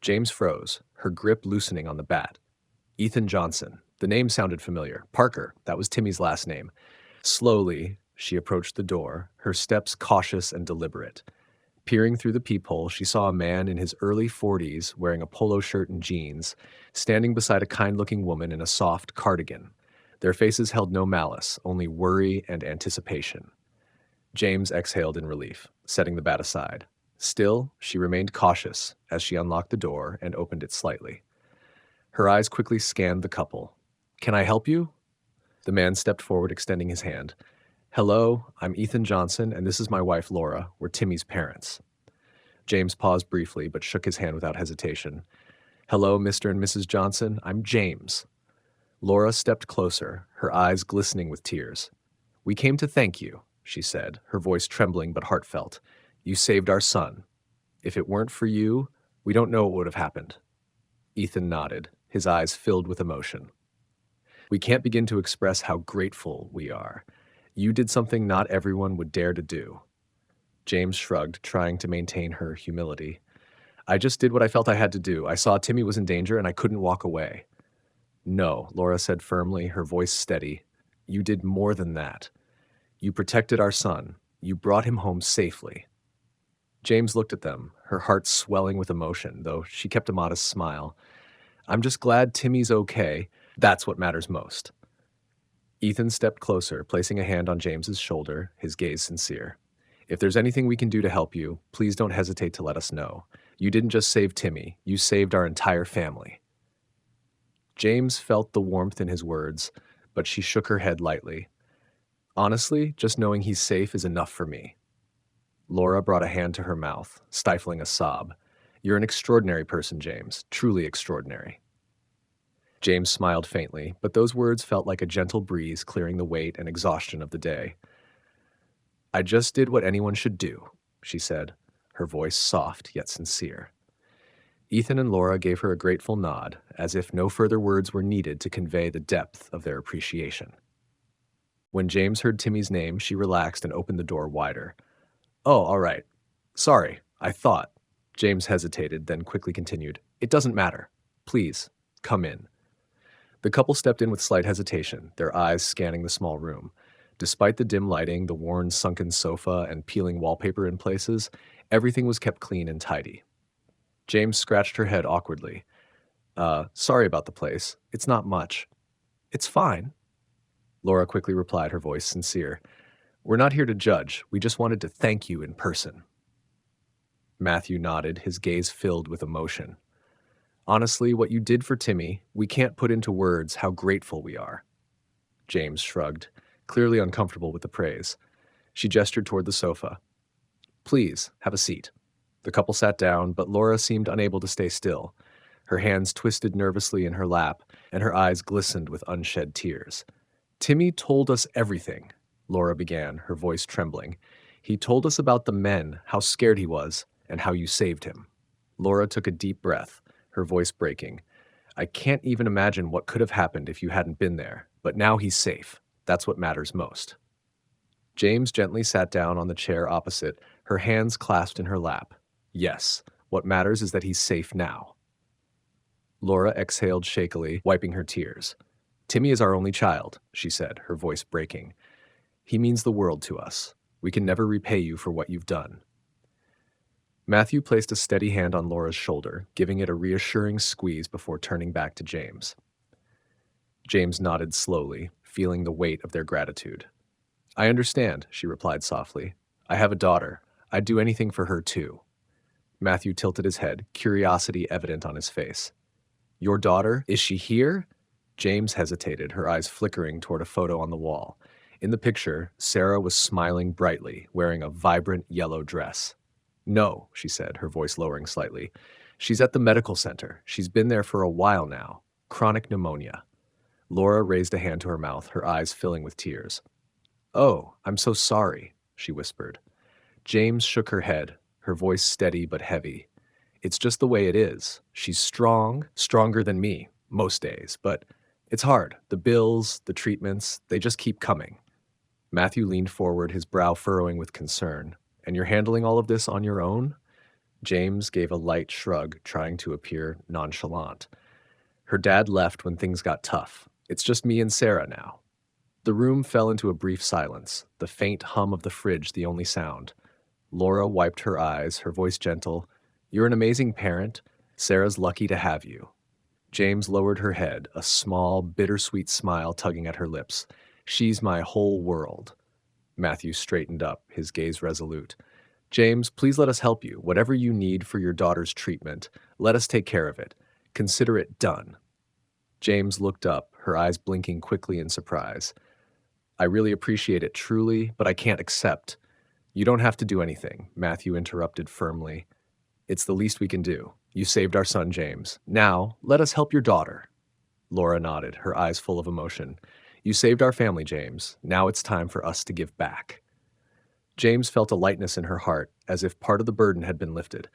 James froze, her grip loosening on the bat. Ethan Johnson. The name sounded familiar. Parker, that was Timmy's last name. Slowly, she approached the door, her steps cautious and deliberate. Peering through the peephole, she saw a man in his early 40s wearing a polo shirt and jeans, standing beside a kind-looking woman in a soft cardigan. Their faces held no malice, only worry and anticipation. James exhaled in relief, setting the bat aside. Still, she remained cautious as she unlocked the door and opened it slightly. Her eyes quickly scanned the couple. "Can I help you?" The man stepped forward, extending his hand. "Hello, I'm Ethan Johnson, and this is my wife, Laura. We're Timmy's parents." James paused briefly, but shook his hand without hesitation. "Hello, Mr. and Mrs. Johnson. I'm James." Laura stepped closer, her eyes glistening with tears. "We came to thank you," she said, her voice trembling but heartfelt. "You saved our son. If it weren't for you, we don't know what would have happened." Ethan nodded, his eyes filled with emotion. "We can't begin to express how grateful we are. You did something not everyone would dare to do." James shrugged, trying to maintain her humility. "I just did what I felt I had to do. I saw Timmy was in danger and I couldn't walk away." "No," Laura said firmly, her voice steady. "You did more than that. You protected our son. You brought him home safely." James looked at them, her heart swelling with emotion, though she kept a modest smile. "I'm just glad Timmy's okay. That's what matters most." Ethan stepped closer, placing a hand on James's shoulder, his gaze sincere. "If there's anything we can do to help you, please don't hesitate to let us know. You didn't just save Timmy, you saved our entire family." James felt the warmth in his words, but she shook her head lightly. "Honestly, just knowing he's safe is enough for me." Laura brought a hand to her mouth, stifling a sob. "You're an extraordinary person, James, truly extraordinary." James smiled faintly, but those words felt like a gentle breeze clearing the weight and exhaustion of the day. "I just did what anyone should do," she said, her voice soft yet sincere. Ethan and Laura gave her a grateful nod, as if no further words were needed to convey the depth of their appreciation. When James heard Timmy's name, she relaxed and opened the door wider. "Oh, all right. Sorry, I thought." James hesitated, then quickly continued. "It doesn't matter. Please, come in." The couple stepped in with slight hesitation, their eyes scanning the small room. Despite the dim lighting, the worn, sunken sofa, and peeling wallpaper in places, everything was kept clean and tidy. James scratched her head awkwardly. Sorry about the place. It's not much." "It's fine." Laura quickly replied, her voice sincere. "We're not here to judge. We just wanted to thank you in person." Matthew nodded, his gaze filled with emotion. "Honestly, what you did for Timmy, we can't put into words how grateful we are." James shrugged, clearly uncomfortable with the praise. She gestured toward the sofa. "Please, have a seat." The couple sat down, but Laura seemed unable to stay still. Her hands twisted nervously in her lap, and her eyes glistened with unshed tears. "Timmy told us everything," Laura began, her voice trembling. "He told us about the men, how scared he was, and how you saved him." Laura took a deep breath, her voice breaking. "I can't even imagine what could have happened if you hadn't been there, but now he's safe. That's what matters most." James gently sat down on the chair opposite, her hands clasped in her lap. "Yes, what matters is that he's safe now." Laura exhaled shakily, wiping her tears. "Timmy is our only child," she said, her voice breaking. "He means the world to us. We can never repay you for what you've done." Matthew placed a steady hand on Laura's shoulder, giving it a reassuring squeeze before turning back to James. James nodded slowly, feeling the weight of their gratitude. "I understand," she replied softly. "I have a daughter. I'd do anything for her too." Matthew tilted his head, curiosity evident on his face. "Your daughter? Is she here?" James hesitated, her eyes flickering toward a photo on the wall. In the picture, Sarah was smiling brightly, wearing a vibrant yellow dress. "No," she said, her voice lowering slightly. "She's at the medical center. She's been there for a while now. Chronic pneumonia." Laura raised a hand to her mouth, her eyes filling with tears. "Oh, I'm so sorry," she whispered. James shook her head, her voice steady but heavy. "It's just the way it is. She's strong, stronger than me, most days, but it's hard. The bills, the treatments, they just keep coming." Matthew leaned forward, his brow furrowing with concern. And you're handling all of this on your own? James gave a light shrug, trying to appear nonchalant. Her dad left when things got tough. It's just me and Sarah now. The room fell into a brief silence, the faint hum of the fridge the only sound. Laura wiped her eyes, her voice gentle. You're an amazing parent. Sarah's lucky to have you. James lowered her head, a small, bittersweet smile tugging at her lips. She's my whole world. Matthew straightened up, his gaze resolute. James, please let us help you. Whatever you need for your daughter's treatment, let us take care of it. Consider it done. James looked up, her eyes blinking quickly in surprise. I really appreciate it, truly, but I can't accept. You don't have to do anything, Matthew interrupted firmly. It's the least we can do. You saved our son, James. Now, let us help your daughter. Laura nodded, her eyes full of emotion. You saved our family, James. Now it's time for us to give back. James felt a lightness in her heart, as if part of the burden had been lifted.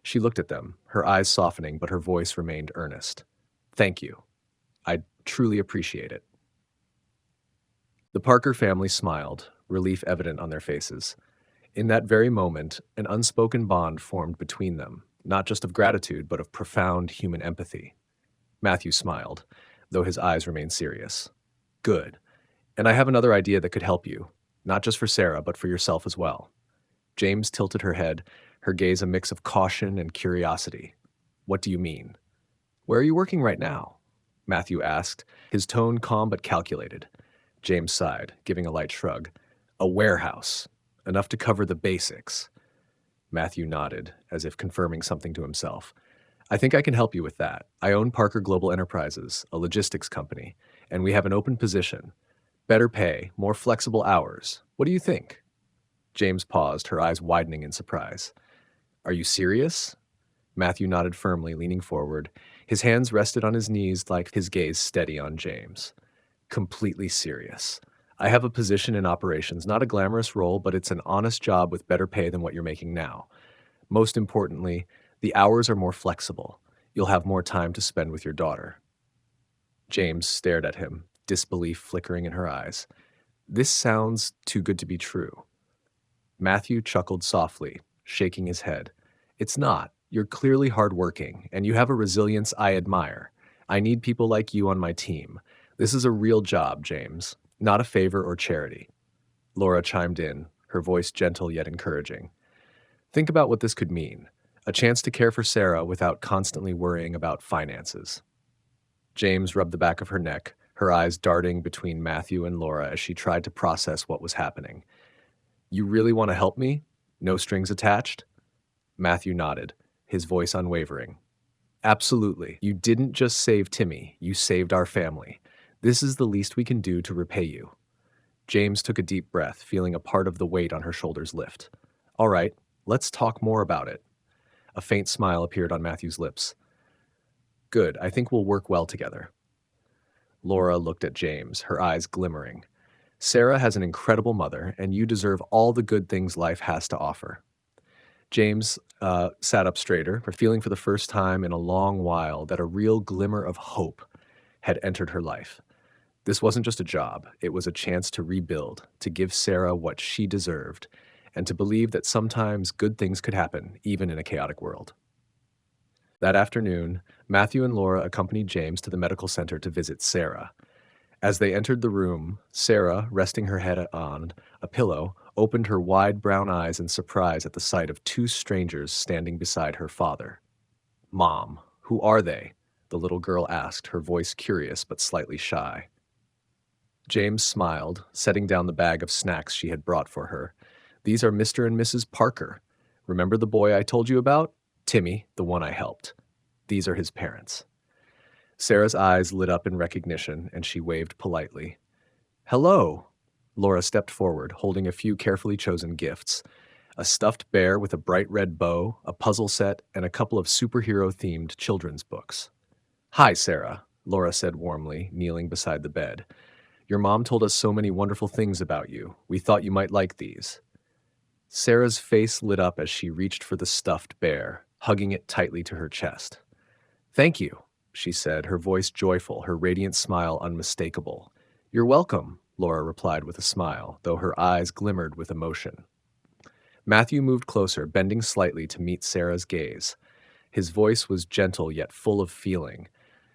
She looked at them, her eyes softening, but her voice remained earnest. Thank you. I truly appreciate it. The Parker family smiled, relief evident on their faces. In that very moment, an unspoken bond formed between them, not just of gratitude, but of profound human empathy. Matthew smiled, though his eyes remained serious. Good. And I have another idea that could help you, not just for Sarah, but for yourself as well. James tilted her head, her gaze a mix of caution and curiosity. What do you mean? Where are you working right now? Matthew asked, his tone calm but calculated. James sighed, giving a light shrug. A warehouse. Enough to cover the basics. Matthew nodded, as if confirming something to himself. I think I can help you with that. I own Parker Global Enterprises, a logistics company, and we have an open position. Better pay, more flexible hours. What do you think? James paused, her eyes widening in surprise. Are you serious? Matthew nodded firmly, leaning forward. His hands rested on his knees, like his gaze steady on James. Completely serious. I have a position in operations, not a glamorous role, but it's an honest job with better pay than what you're making now. Most importantly, the hours are more flexible. You'll have more time to spend with your daughter. James stared at him, disbelief flickering in her eyes. This sounds too good to be true. Matthew chuckled softly, shaking his head. It's not. You're clearly hardworking, and you have a resilience I admire. I need people like you on my team. This is a real job, James, not a favor or charity. Laura chimed in, her voice gentle yet encouraging. Think about what this could mean. A chance to care for Sarah without constantly worrying about finances. James rubbed the back of her neck, her eyes darting between Matthew and Laura as she tried to process what was happening. You really want to help me? No strings attached? Matthew nodded, his voice unwavering. Absolutely. You didn't just save Timmy, you saved our family. This is the least we can do to repay you. James took a deep breath, feeling a part of the weight on her shoulders lift. All right, let's talk more about it. A faint smile appeared on Matthew's lips. Good, I think we'll work well together. Laura looked at James, her eyes glimmering. Sarah has an incredible mother, and you deserve all the good things life has to offer. James sat up straighter, feeling for the first time in a long while that a real glimmer of hope had entered her life. This wasn't just a job, it was a chance to rebuild, to give Sarah what she deserved, and to believe that sometimes good things could happen, even in a chaotic world. That afternoon, Matthew and Laura accompanied James to the medical center to visit Sarah. As they entered the room, Sarah, resting her head on a pillow, opened her wide brown eyes in surprise at the sight of two strangers standing beside her father. Mom, who are they? The little girl asked, her voice curious but slightly shy. James smiled, setting down the bag of snacks she had brought for her. These are Mr. and Mrs. Parker. Remember the boy I told you about? Timmy, the one I helped. These are his parents. Sarah's eyes lit up in recognition, and she waved politely. Hello. Laura stepped forward, holding a few carefully chosen gifts. A stuffed bear with a bright red bow, a puzzle set, and a couple of superhero-themed children's books. Hi, Sarah, Laura said warmly, kneeling beside the bed. Your mom told us so many wonderful things about you. We thought you might like these. Sarah's face lit up as she reached for the stuffed bear, hugging it tightly to her chest. Thank you, she said, her voice joyful, her radiant smile unmistakable. You're welcome, Laura replied with a smile, though her eyes glimmered with emotion. Matthew moved closer, bending slightly to meet Sarah's gaze. His voice was gentle yet full of feeling.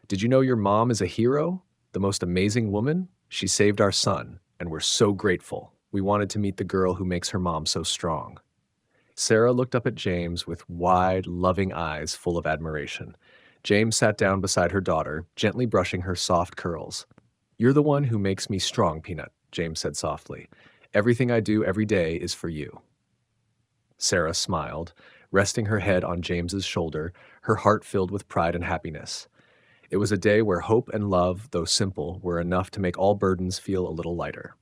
Did you know your mom is a hero? The most amazing woman? She saved our son, and we're so grateful. We wanted to meet the girl who makes her mom so strong. Sarah looked up at James with wide, loving eyes full of admiration. James sat down beside her daughter, gently brushing her soft curls. You're the one who makes me strong, Peanut, James said softly. Everything I do every day is for you. Sarah smiled, resting her head on James's shoulder, her heart filled with pride and happiness. It was a day where hope and love, though simple, were enough to make all burdens feel a little lighter.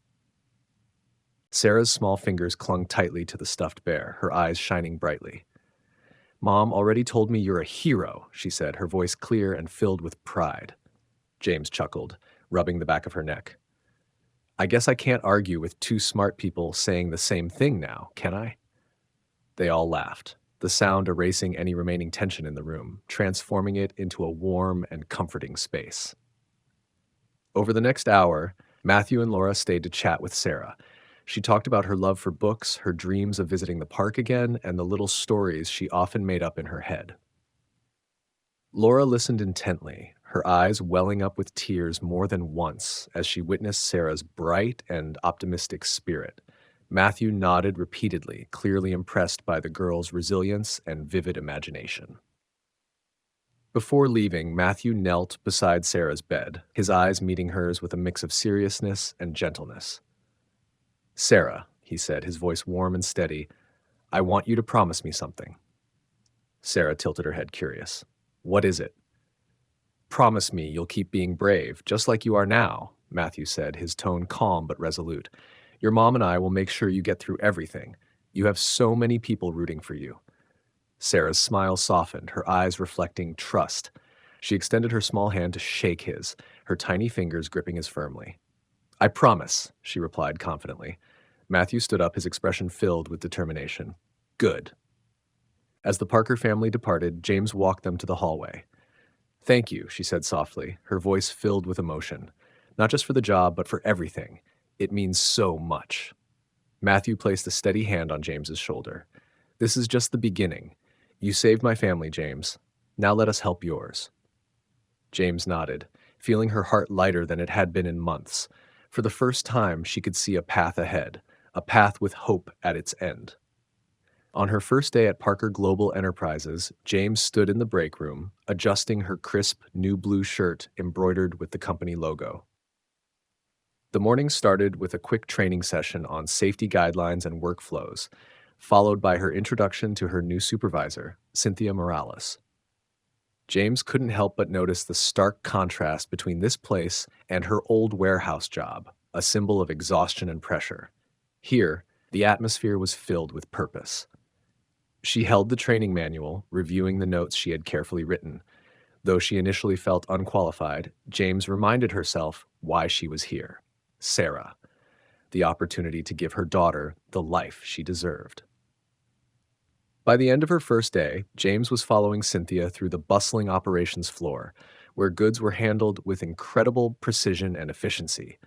Sarah's small fingers clung tightly to the stuffed bear, her eyes shining brightly. Mom already told me you're a hero, she said, her voice clear and filled with pride. James chuckled, rubbing the back of her neck. I guess I can't argue with two smart people saying the same thing now, can I? They all laughed, the sound erasing any remaining tension in the room, transforming it into a warm and comforting space. Over the next hour, Matthew and Laura stayed to chat with Sarah. She talked about her love for books, her dreams of visiting the park again, and the little stories she often made up in her head. Laura listened intently, her eyes welling up with tears more than once as she witnessed Sarah's bright and optimistic spirit. Matthew nodded repeatedly, clearly impressed by the girl's resilience and vivid imagination. Before leaving, Matthew knelt beside Sarah's bed, his eyes meeting hers with a mix of seriousness and gentleness. Sarah, he said, his voice warm and steady, I want you to promise me something. Sarah tilted her head, curious. What is it? Promise me you'll keep being brave, just like you are now, Matthew said, his tone calm but resolute. Your mom and I will make sure you get through everything. You have so many people rooting for you. Sarah's smile softened, her eyes reflecting trust. She extended her small hand to shake his, her tiny fingers gripping his firmly. I promise, she replied confidently. Matthew stood up, his expression filled with determination. Good. As the Parker family departed, James walked them to the hallway. Thank you, she said softly, her voice filled with emotion. Not just for the job, but for everything. It means so much. Matthew placed a steady hand on James's shoulder. This is just the beginning. You saved my family, James. Now let us help yours. James nodded, feeling her heart lighter than it had been in months. For the first time, she could see a path ahead, a path with hope at its end. On her first day at Parker Global Enterprises, James stood in the break room, adjusting her crisp, new blue shirt embroidered with the company logo. The morning started with a quick training session on safety guidelines and workflows, followed by her introduction to her new supervisor, Cynthia Morales. James couldn't help but notice the stark contrast between this place and her old warehouse job, a symbol of exhaustion and pressure. Here, the atmosphere was filled with purpose. She held the training manual, reviewing the notes she had carefully written. Though she initially felt unqualified, James reminded herself why she was here. Sarah, the opportunity to give her daughter the life she deserved. By the end of her first day, James was following Cynthia through the bustling operations floor, where goods were handled with incredible precision and efficiency.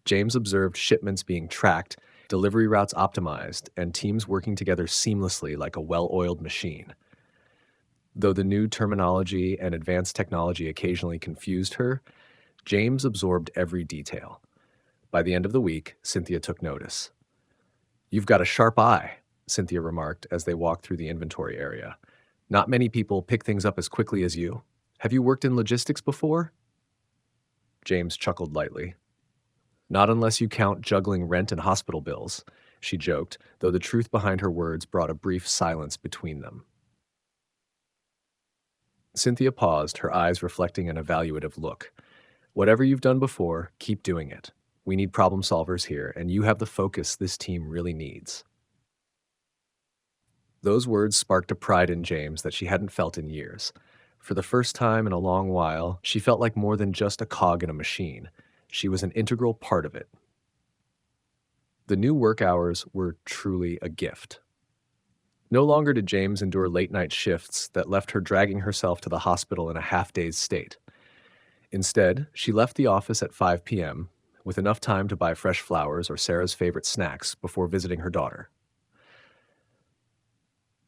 James observed shipments being tracked, delivery routes optimized, and teams working together seamlessly like a well-oiled machine. Though the new terminology and advanced technology occasionally confused her, James absorbed every detail. By the end of the week, Cynthia took notice. You've got a sharp eye, Cynthia remarked as they walked through the inventory area. Not many people pick things up as quickly as you. Have you worked in logistics before? James chuckled lightly. Not unless you count juggling rent and hospital bills, she joked, though the truth behind her words brought a brief silence between them. Cynthia paused, her eyes reflecting an evaluative look. Whatever you've done before, keep doing it. We need problem solvers here, and you have the focus this team really needs. Those words sparked a pride in James that she hadn't felt in years. For the first time in a long while, she felt like more than just a cog in a machine. She was an integral part of it. The new work hours were truly a gift. No longer did James endure late-night shifts that left her dragging herself to the hospital in a half-dazed state. Instead, she left the office at 5 p.m., with enough time to buy fresh flowers or Sarah's favorite snacks before visiting her daughter.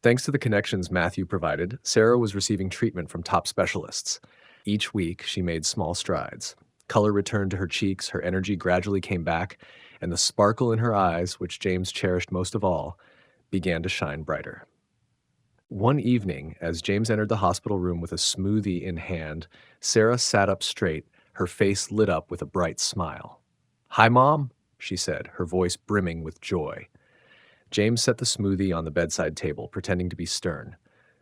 Thanks to the connections Matthew provided, Sarah was receiving treatment from top specialists. Each week, she made small strides. Color returned to her cheeks, her energy gradually came back, and the sparkle in her eyes, which James cherished most of all, began to shine brighter. One evening, as James entered the hospital room with a smoothie in hand, Sarah sat up straight, her face lit up with a bright smile. "Hi, Mom," she said, her voice brimming with joy. James set the smoothie on the bedside table, pretending to be stern.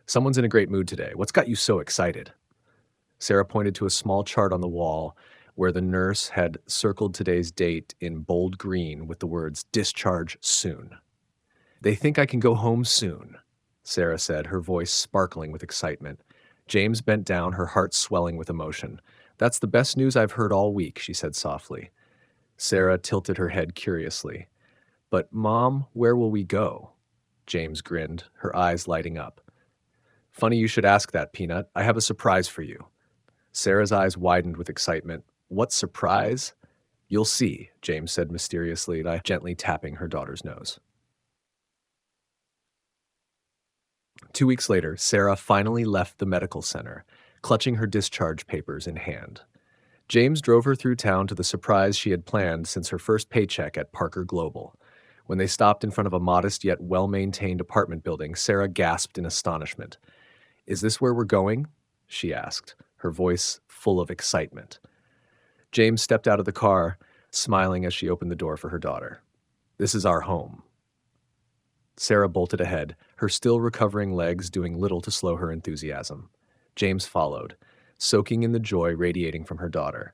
"Someone's in a great mood today. What's got you so excited?" Sarah pointed to a small chart on the wall where the nurse had circled today's date in bold green with the words "discharge soon." "They think I can go home soon," Sarah said, her voice sparkling with excitement. James bent down, her heart swelling with emotion. "That's the best news I've heard all week," she said softly. Sarah tilted her head curiously. "But, Mom, where will we go?" James grinned, her eyes lighting up. "Funny you should ask that, Peanut. I have a surprise for you." Sarah's eyes widened with excitement. "What surprise?" "You'll see," James said mysteriously, gently tapping her daughter's nose. 2 weeks later, Sarah finally left the medical center, clutching her discharge papers in hand. James drove her through town to the surprise she had planned since her first paycheck at Parker Global. When they stopped in front of a modest yet well-maintained apartment building, Sarah gasped in astonishment. "Is this where we're going?" she asked, her voice full of excitement. James stepped out of the car, smiling as she opened the door for her daughter. "This is our home." Sarah bolted ahead, her still recovering legs doing little to slow her enthusiasm. James followed, soaking in the joy radiating from her daughter.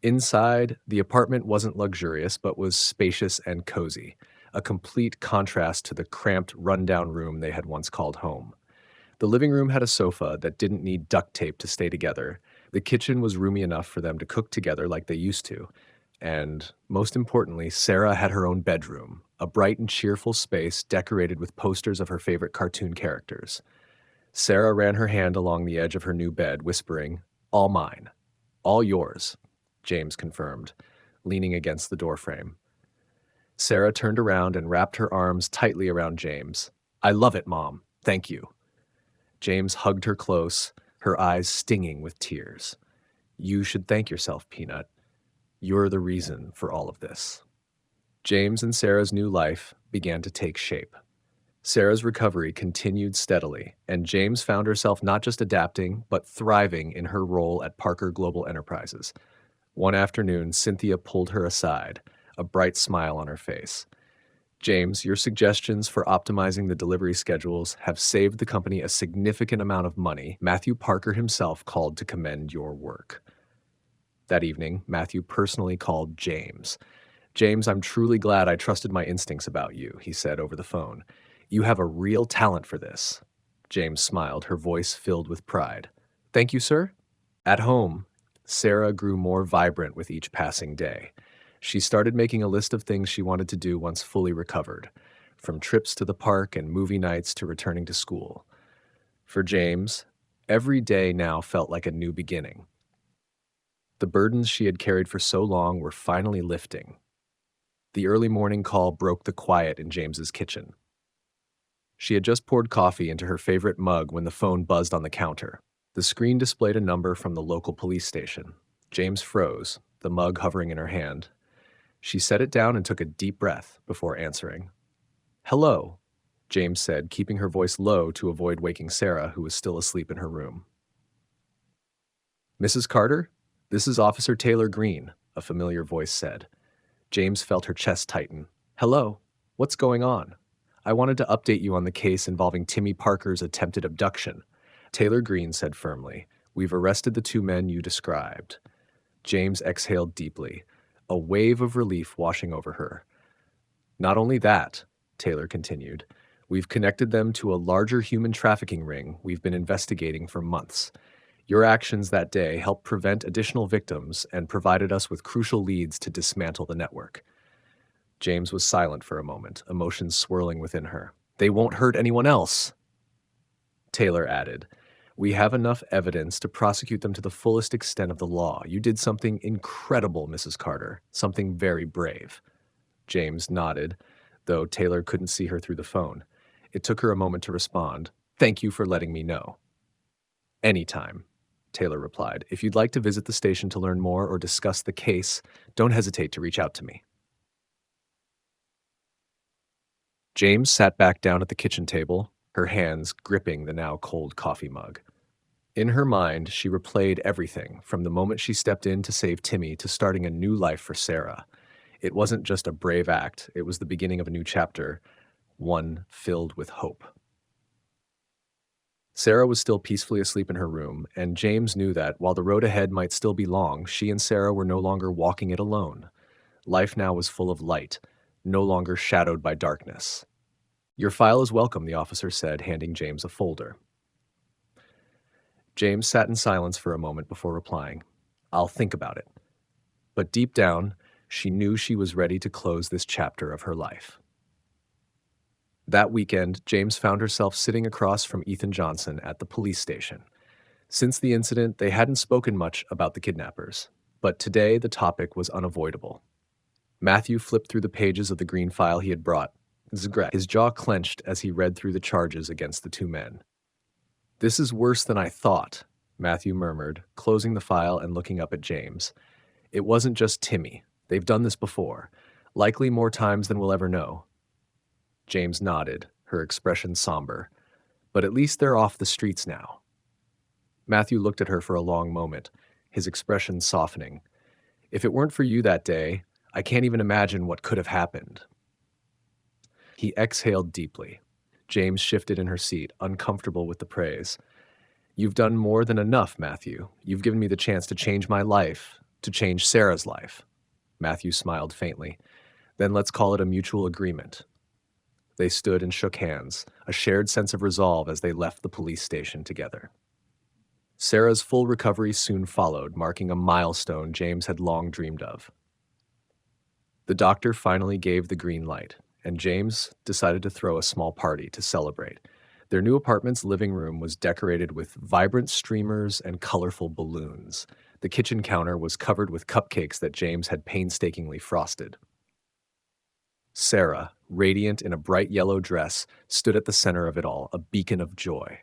Inside, the apartment wasn't luxurious, but was spacious and cozy, a complete contrast to the cramped, rundown room they had once called home. The living room had a sofa that didn't need duct tape to stay together. The kitchen was roomy enough for them to cook together like they used to. And, most importantly, Sarah had her own bedroom, a bright and cheerful space decorated with posters of her favorite cartoon characters. Sarah ran her hand along the edge of her new bed, whispering, "All mine. All yours," James confirmed, leaning against the doorframe. Sarah turned around and wrapped her arms tightly around James. "I love it, Mom. Thank you." James hugged her close, her eyes stinging with tears. "You should thank yourself, Peanut. You're the reason for all of this." James and Sarah's new life began to take shape. Sarah's recovery continued steadily, and James found herself not just adapting, but thriving in her role at Parker Global Enterprises. One afternoon, Cynthia pulled her aside, a bright smile on her face. "James, your suggestions for optimizing the delivery schedules have saved the company a significant amount of money. Matthew Parker himself called to commend your work." That evening, Matthew personally called James. "James, I'm truly glad I trusted my instincts about you," he said over the phone. "You have a real talent for this." James smiled, her voice filled with pride. "Thank you, sir." At home, Sarah grew more vibrant with each passing day. She started making a list of things she wanted to do once fully recovered, from trips to the park and movie nights to returning to school. For James, every day now felt like a new beginning. The burdens she had carried for so long were finally lifting. The early morning call broke the quiet in James's kitchen. She had just poured coffee into her favorite mug when the phone buzzed on the counter. The screen displayed a number from the local police station. James froze, the mug hovering in her hand. She set it down and took a deep breath before answering. "Hello," James said, keeping her voice low to avoid waking Sarah, who was still asleep in her room. "Mrs. Carter, this is Officer Taylor Green," a familiar voice said. James felt her chest tighten. "Hello. What's going on?" "I wanted to update you on the case involving Timmy Parker's attempted abduction," Taylor Green said firmly. "We've arrested the two men you described." James exhaled deeply, a wave of relief washing over her. "Not only that," Taylor continued, "we've connected them to a larger human trafficking ring we've been investigating for months. Your actions that day helped prevent additional victims and provided us with crucial leads to dismantle the network." James was silent for a moment, emotions swirling within her. "They won't hurt anyone else," Taylor added. "We have enough evidence to prosecute them to the fullest extent of the law. You did something incredible, Mrs. Carter, something very brave." James nodded, though Taylor couldn't see her through the phone. It took her a moment to respond. Thank you for letting me know. Anytime, Taylor replied. If you'd like to visit the station to learn more or discuss the case, don't hesitate to reach out to me. James sat back down at the kitchen table, her hands gripping the now cold coffee mug. In her mind, she replayed everything, from the moment she stepped in to save Timmy to starting a new life for Sarah. It wasn't just a brave act, it was the beginning of a new chapter, one filled with hope. Sarah was still peacefully asleep in her room, and James knew that, while the road ahead might still be long, she and Sarah were no longer walking it alone. Life now was full of light, no longer shadowed by darkness. Your file is welcome, the officer said, handing James a folder. James sat in silence for a moment before replying, I'll think about it. But deep down, she knew she was ready to close this chapter of her life. That weekend, James found herself sitting across from Ethan Johnson at the police station. Since the incident, they hadn't spoken much about the kidnappers, but today the topic was unavoidable. Matthew flipped through the pages of the green file he had brought. His jaw clenched as he read through the charges against the two men. This is worse than I thought, Matthew murmured, closing the file and looking up at James. It wasn't just Timmy. They've done this before, likely more times than we'll ever know. James nodded, her expression somber. But at least they're off the streets now. Matthew looked at her for a long moment, his expression softening. If it weren't for you that day, I can't even imagine what could have happened. He exhaled deeply. James shifted in her seat, uncomfortable with the praise. You've done more than enough, Matthew. You've given me the chance to change my life, to change Sarah's life. Matthew smiled faintly. Then let's call it a mutual agreement. They stood and shook hands, a shared sense of resolve as they left the police station together. Sarah's full recovery soon followed, marking a milestone James had long dreamed of. The doctor finally gave the green light, and James decided to throw a small party to celebrate. Their new apartment's living room was decorated with vibrant streamers and colorful balloons. The kitchen counter was covered with cupcakes that James had painstakingly frosted. Sarah, radiant in a bright yellow dress, stood at the center of it all, a beacon of joy.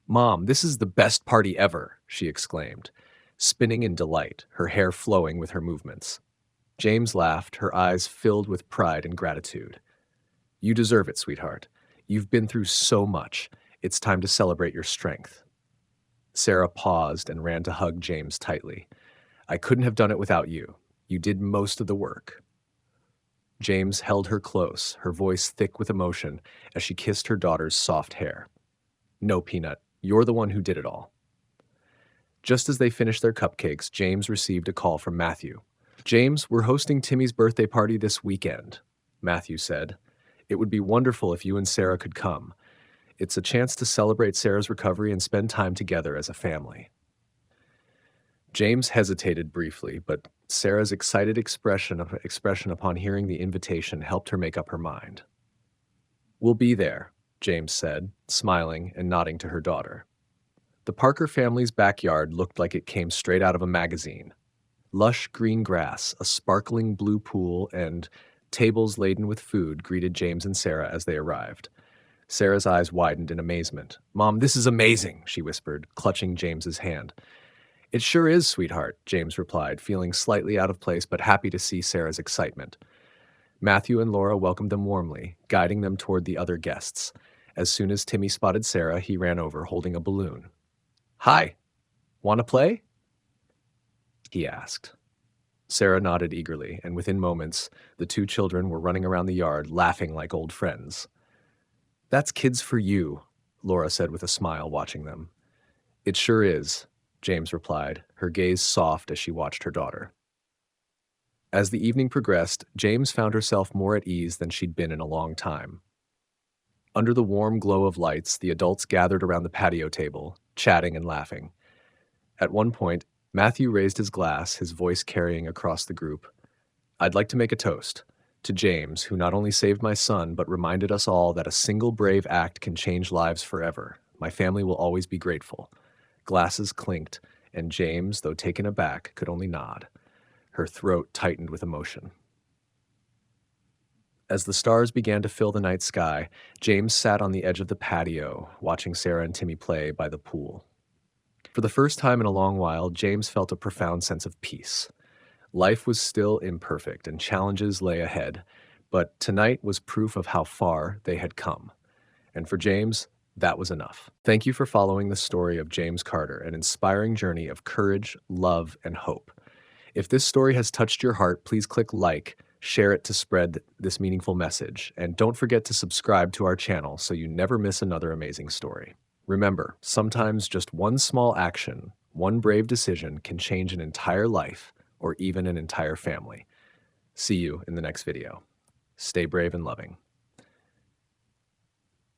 "Mom, this is the best party ever," she exclaimed, spinning in delight, her hair flowing with her movements. James laughed, her eyes filled with pride and gratitude. "You deserve it, sweetheart. You've been through so much. It's time to celebrate your strength." Sarah paused and ran to hug James tightly. "I couldn't have done it without you. You did most of the work." James held her close, her voice thick with emotion, as she kissed her daughter's soft hair. "No, Peanut, you're the one who did it all." Just as they finished their cupcakes, James received a call from Matthew. "James, we're hosting Timmy's birthday party this weekend," Matthew said. "It would be wonderful if you and Sarah could come. It's a chance to celebrate Sarah's recovery and spend time together as a family." James hesitated briefly, but Sarah's excited expression upon hearing the invitation helped her make up her mind. "We'll be there," James said, smiling and nodding to her daughter. The Parker family's backyard looked like it came straight out of a magazine. Lush green grass, a sparkling blue pool, and tables laden with food greeted James and Sarah as they arrived. Sarah's eyes widened in amazement. "Mom, this is amazing," she whispered, clutching James's hand. "It sure is, sweetheart," James replied, feeling slightly out of place but happy to see Sarah's excitement. Matthew and Laura welcomed them warmly, guiding them toward the other guests. As soon as Timmy spotted Sarah, he ran over, holding a balloon. "Hi, want to play?" he asked. Sarah nodded eagerly, and within moments, the two children were running around the yard, laughing like old friends. "That's kids for you," Laura said with a smile, watching them. "It sure is," James replied, her gaze soft as she watched her daughter. As the evening progressed, James found herself more at ease than she'd been in a long time. Under the warm glow of lights, the adults gathered around the patio table, chatting and laughing. At one point, Matthew raised his glass, his voice carrying across the group. "I'd like to make a toast to James, who not only saved my son, but reminded us all that a single brave act can change lives forever. My family will always be grateful." Glasses clinked, and James, though taken aback, could only nod. Her throat tightened with emotion. As the stars began to fill the night sky, James sat on the edge of the patio, watching Sarah and Timmy play by the pool. For the first time in a long while, James felt a profound sense of peace. Life was still imperfect and challenges lay ahead, but tonight was proof of how far they had come. And for James, that was enough. Thank you for following the story of James Carter, an inspiring journey of courage, love, and hope. If this story has touched your heart, please click like, share it to spread this meaningful message, and don't forget to subscribe to our channel so you never miss another amazing story. Remember, sometimes just one small action, one brave decision can change an entire life or even an entire family. See you in the next video. Stay brave and loving.